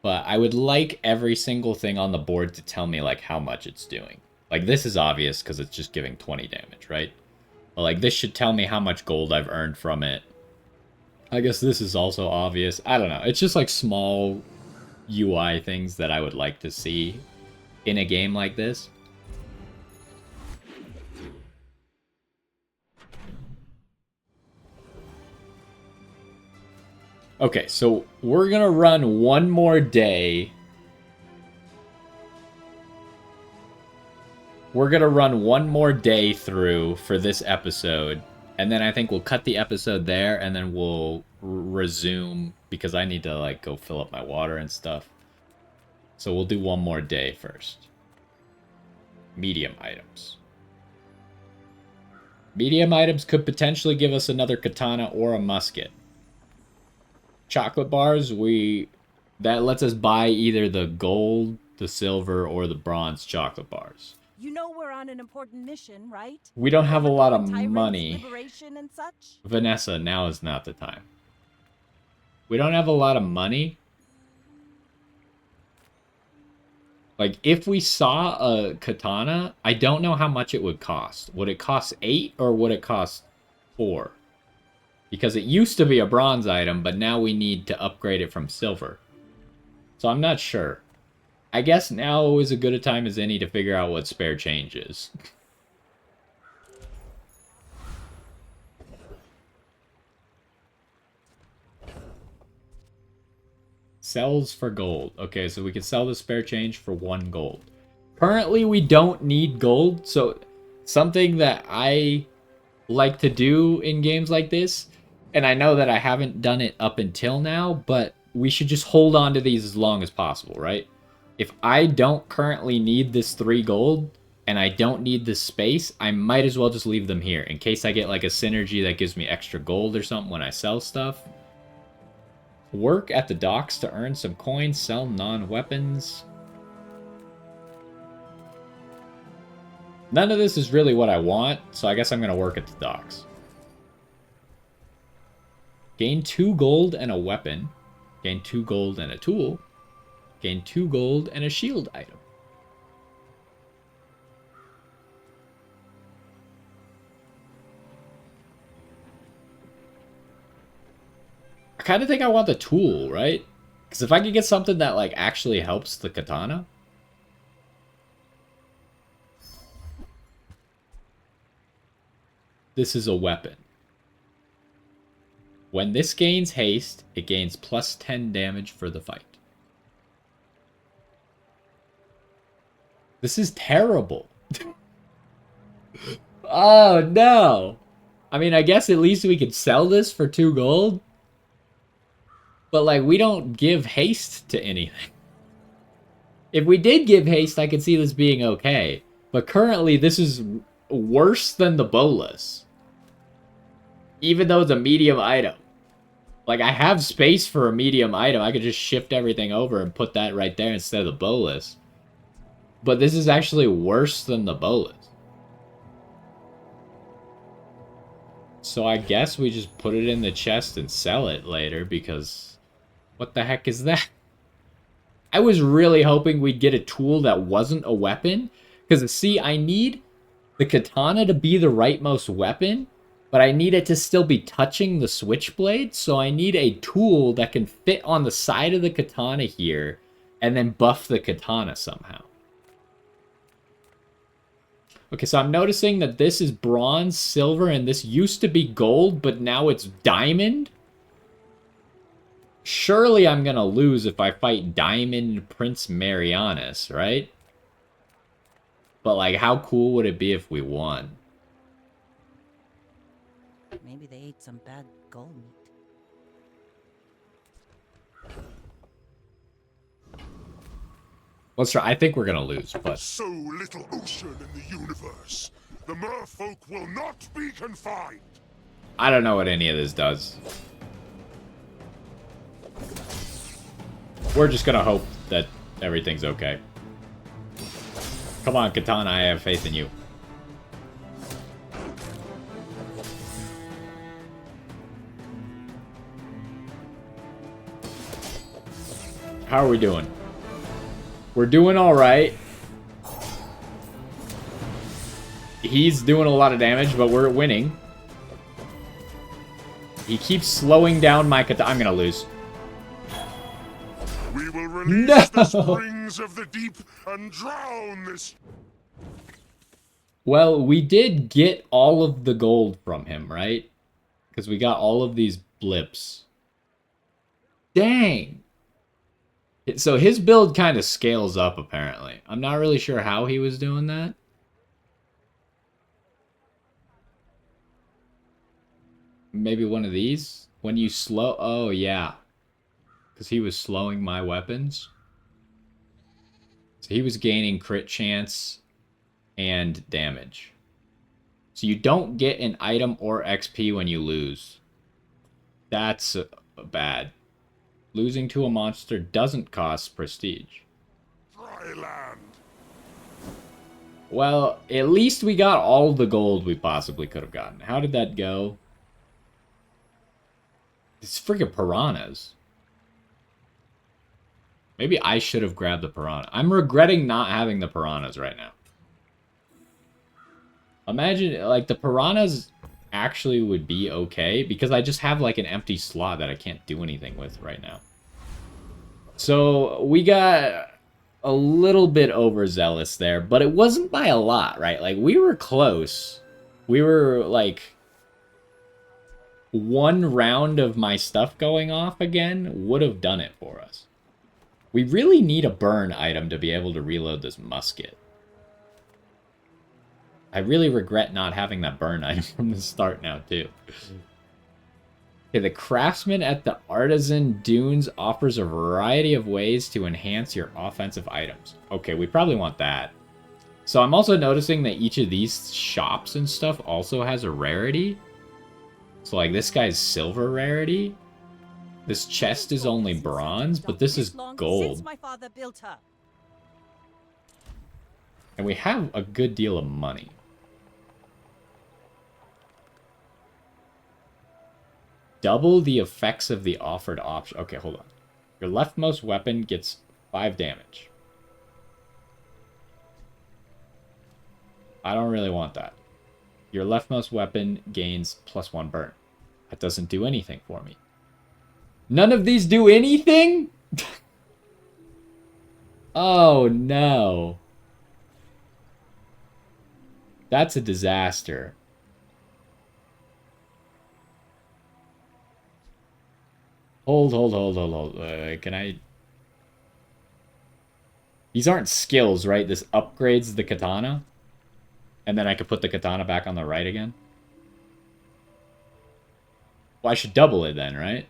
But I would like every single thing on the board to tell me, like, how much it's doing. Like, this is obvious because it's just giving 20 damage, right? But, like, this should tell me how much gold I've earned from it. I guess this is also obvious. I don't know. It's just, like, small UI things that I would like to see in a game like this. Okay, so we're gonna run one more day. We're gonna run one more day through for this episode, and then I think we'll cut the episode there, and then we'll resume, because I need to, like, go fill up my water and stuff. So we'll do one more day first. Medium items. Medium items could potentially give us another katana or a musket. Chocolate bars, that lets us buy either the gold, the silver, or the bronze chocolate bars. You know we're on an important mission, right? We don't have a lot of Tyrants, money. liberation and such? Vanessa, now is not the time. We don't have a lot of money. Like, if we saw a katana, I don't know how much it would cost. Would it cost 8 or would it cost 4? Because it used to be a bronze item, but now we need to upgrade it from silver. So I'm not sure. I guess now is as good a time as any to figure out what spare change is. Sells for gold. Okay, so we can sell the spare change for 1 gold. Currently, we don't need gold, so something that I like to do in games like this, and I know that I haven't done it up until now, but we should just hold on to these as long as possible, right? If I don't currently need this 3 gold, and I don't need this space, I might as well just leave them here, in case I get like a synergy that gives me extra gold or something when I sell stuff. Work at the docks to earn some coins, sell non-weapons. None of this is really what I want, so I guess I'm going to work at the docks. Gain 2 gold and a weapon. Gain 2 gold and a tool. Gain 2 gold and a shield item. I kind of think I want the tool, right? Because if I could get something that, like, actually helps the katana. This is a weapon. When this gains haste, it gains plus 10 damage for the fight. This is terrible. Oh, no. I mean, I guess at least we could sell this for 2 gold. But, like, we don't give haste to anything. If we did give haste, I could see this being okay. But currently, this is worse than the bolus. Even though it's a medium item. Like, I have space for a medium item. I could just shift everything over and put that right there instead of the bolus. But this is actually worse than the bolus. So I guess we just put it in the chest and sell it later because... What the heck is that? I was really hoping we'd get a tool that wasn't a weapon. Because, see, I need the katana to be the rightmost weapon. But I need it to still be touching the switchblade. So I need a tool that can fit on the side of the katana here. And then buff the katana somehow. Okay, so I'm noticing that this is bronze, silver, and this used to be gold. But now it's diamond. Surely I'm gonna lose if I fight Diamond Prince Marianus, right? But, like, how cool would it be if we won? Maybe they ate some bad gold meat. Let's try. I think we're gonna lose, but... So little ocean in the universe. The merfolk will not be confined. I don't know what any of this does. We're just gonna hope that everything's okay. Come on, Katana, I have faith in you. How are we doing? We're doing alright. He's doing a lot of damage, but we're winning. He keeps slowing down my katana. I'm gonna lose. We will release the springs of the deep and drown this. Well, we did get all of the gold from him, right? Because we got all of these blips. Dang! So his build kind of scales up, apparently. I'm not really sure how he was doing that. Maybe one of these? When you slow... Oh, yeah. Because he was slowing my weapons. So he was gaining crit chance and damage. So you don't get an item or XP when you lose. That's bad. Losing to a monster doesn't cost prestige. Dry land. Well, at least we got all the gold we possibly could have gotten. How did that go? It's freaking piranhas. Maybe I should have grabbed the piranha. I'm regretting not having the piranhas right now. Imagine, like, the piranhas actually would be okay because I just have, like, an empty slot that I can't do anything with right now. So, we got a little bit overzealous there, but it wasn't by a lot, right? Like, we were close. We were, like, one round of my stuff going off again would have done it for us. We really need a burn item to be able to reload this musket. I really regret not having that burn item from the start now, too. Okay, the craftsman at the Artisan Dunes offers a variety of ways to enhance your offensive items. Okay, we probably want that. So I'm also noticing that each of these shops and stuff also has a rarity. So, like, this guy's silver rarity. This chest is only bronze, but this is Since gold. my father built her. And we have a good deal of money. Double the effects of the offered option. Okay, hold on. Your leftmost weapon gets 5 damage. I don't really want that. Your leftmost weapon gains +1 burn. That doesn't do anything for me. None of these do anything? Oh, no. That's a disaster. Hold. Can I... These aren't skills, right? This upgrades the katana. And then I could put the katana back on the right again. Well, I should double it then, right?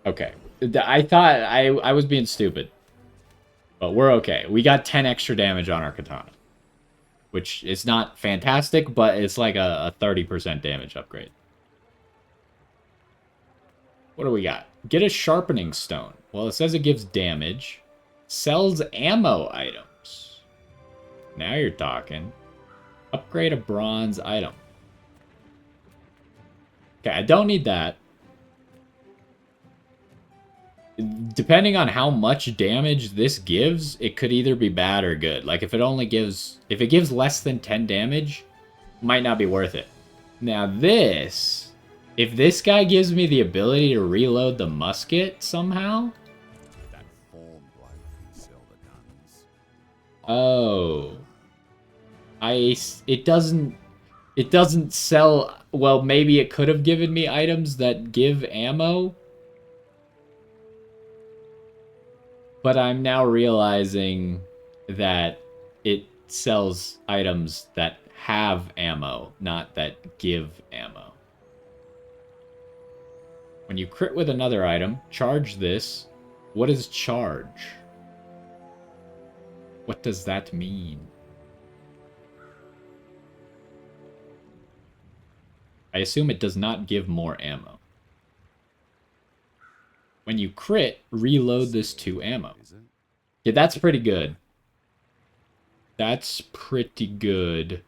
Okay. I thought I was being stupid. But we're okay. We got 10 extra damage on our katana. Which is not fantastic, but it's like a 30% damage upgrade. What do we got? Get a sharpening stone. Well, it says it gives damage. Sells ammo items. Now you're talking. Upgrade a bronze item. Okay, I don't need that. Depending on how much damage this gives, it could either be bad or good. Like, if it gives less than 10 damage, might not be worth it. Now this, if this guy gives me the ability to reload the musket somehow. That form bloke can sell the guns. Oh. It doesn't sell, well, maybe it could have given me items that give ammo. But I'm now realizing that it sells items that have ammo, not that give ammo. When you crit with another item, charge this. What is charge? What does that mean? I assume it does not give more ammo. When you crit, reload this to ammo. Yeah, that's pretty good. That's pretty good.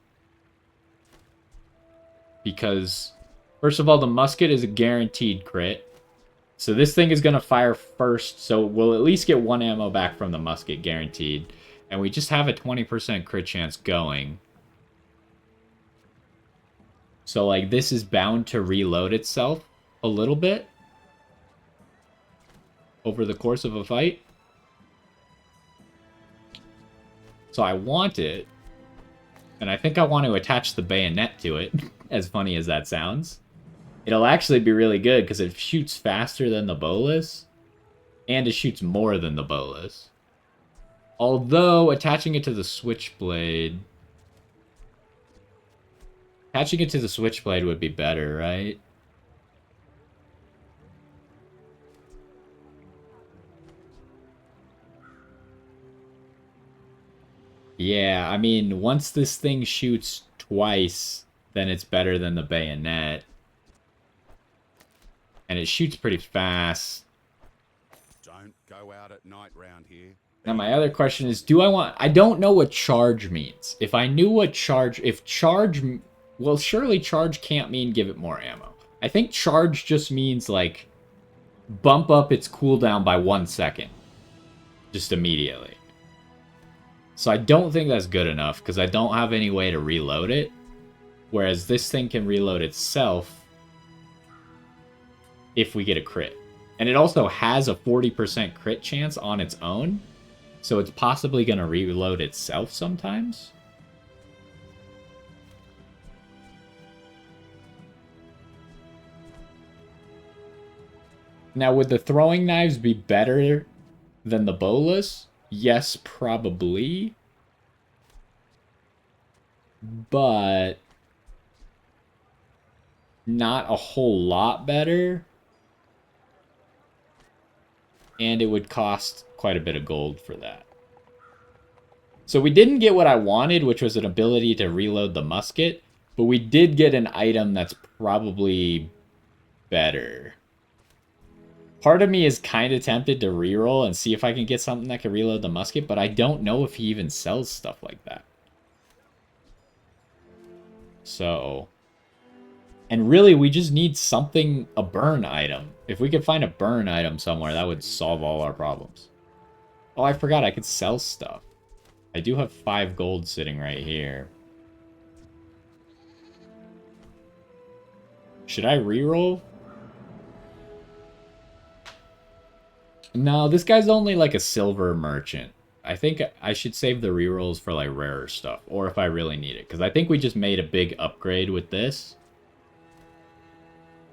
Because, first of all, the musket is a guaranteed crit. So this thing is going to fire first, so we'll at least get 1 ammo back from the musket, guaranteed. And we just have a 20% crit chance going. So, like, this is bound to reload itself a little bit over the course of a fight. So I want it. And I think I want to attach the bayonet to it, as funny as that sounds. It'll actually be really good because it shoots faster than the bolus. And it shoots more than the bolus. Although, attaching it to the switchblade... Attaching it to the switchblade would be better, right? Yeah, I mean, once this thing shoots twice, then it's better than the bayonet. And it shoots pretty fast. Don't go out at night round here. Now my other question is, I don't know what charge means. If I knew what charge, well, surely charge can't mean give it more ammo. I think charge just means, like, bump up its cooldown by 1 second. Just immediately. So I don't think that's good enough, because I don't have any way to reload it. Whereas this thing can reload itself if we get a crit. And it also has a 40% crit chance on its own. So it's possibly going to reload itself sometimes. Now, would the throwing knives be better than the bolas? Yes, probably. But not a whole lot better. And it would cost quite a bit of gold for that. So we didn't get what I wanted, which was an ability to reload the musket, but we did get an item that's probably better. Part of me is kind of tempted to reroll and see if I can get something that can reload the musket, but I don't know if he even sells stuff like that. So, and really, we just need something, a burn item. If we could find a burn item somewhere, that would solve all our problems. Oh, I forgot I could sell stuff. I do have 5 gold sitting right here. Should I reroll? No, this guy's only like a silver merchant. I think I should save the rerolls for like rarer stuff, or if I really need it, because I think we just made a big upgrade with this.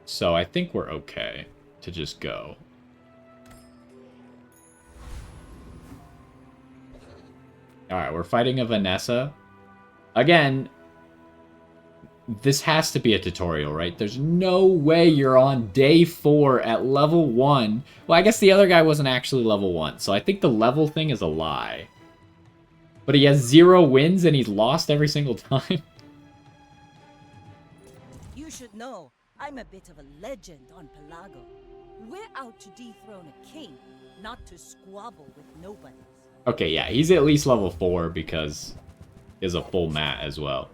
So I think we're okay to just go. Alright, we're fighting a Vanessa. Again, this has to be a tutorial, right? There's no way you're on day 4 at level 1. Well, I guess the other guy wasn't actually level 1, so I think the level thing is a lie. But he has 0 wins and he's lost every single time. You should know, I'm a bit of a legend on Pelago. We're out to dethrone a king, not to squabble with nobodies. Okay, yeah, he's at least level 4 because he has a full mat as well.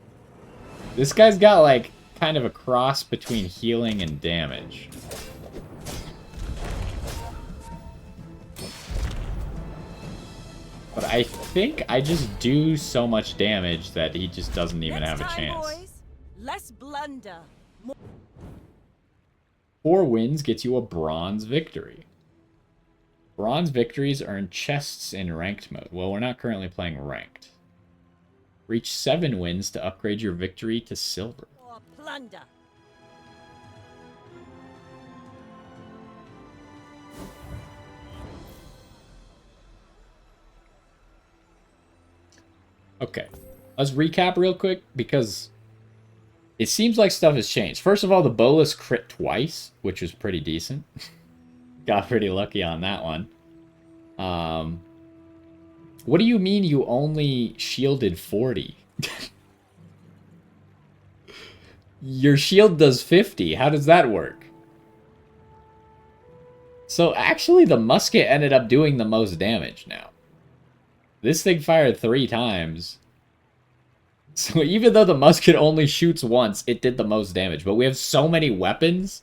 This guy's got, like, kind of a cross between healing and damage. But I think I just do so much damage that he just doesn't even have a chance. Boys, less blunder. 4 wins gets you a bronze victory. Bronze victories earn chests in ranked mode. Well, we're not currently playing ranked. Reach 7 wins to upgrade your victory to silver. Or plunder. Okay, let's recap real quick because it seems like stuff has changed. First of all, the bolus crit twice, which was pretty decent. Got pretty lucky on that one. What do you mean you only shielded 40? Your shield does 50. How does that work? So actually the musket ended up doing the most damage now. This thing fired 3 times. So even though the musket only shoots once, it did the most damage. But we have so many weapons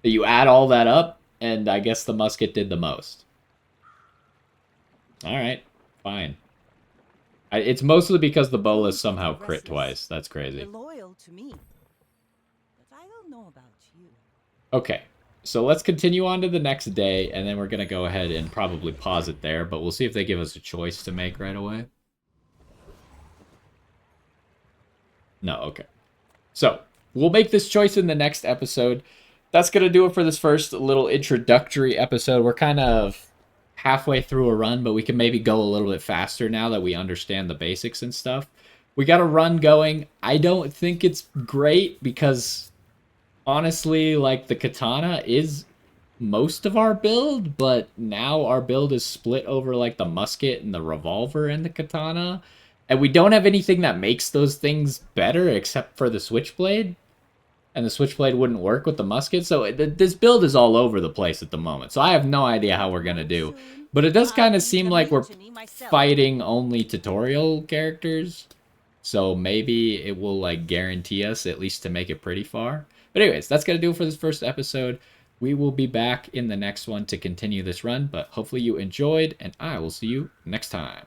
that you add all that up, and I guess the musket did the most. Alright, fine. It's mostly because the bolus somehow crit twice. That's crazy. You're loyal to me, but I don't know about you. Okay, so let's continue on to the next day, and then we're going to go ahead and probably pause it there, but we'll see if they give us a choice to make right away. No, okay. So, we'll make this choice in the next episode. That's going to do it for this first little introductory episode. We're kind of halfway through a run, but we can maybe go a little bit faster now that we understand the basics and stuff. We got a run going. I don't think it's great because honestly, like, the katana is most of our build, but now our build is split over like the musket and the revolver and the katana, and we don't have anything that makes those things better except for the switchblade, and the switchblade wouldn't work with the musket. So this build is all over the place at the moment, so I have no idea how we're gonna do, but it does kind of seem like we're fighting only tutorial characters, so maybe it will like guarantee us at least to make it pretty far. But anyways, that's gonna do it for this first episode. We will be back in the next one to continue this run, but hopefully you enjoyed, and I will see you next time.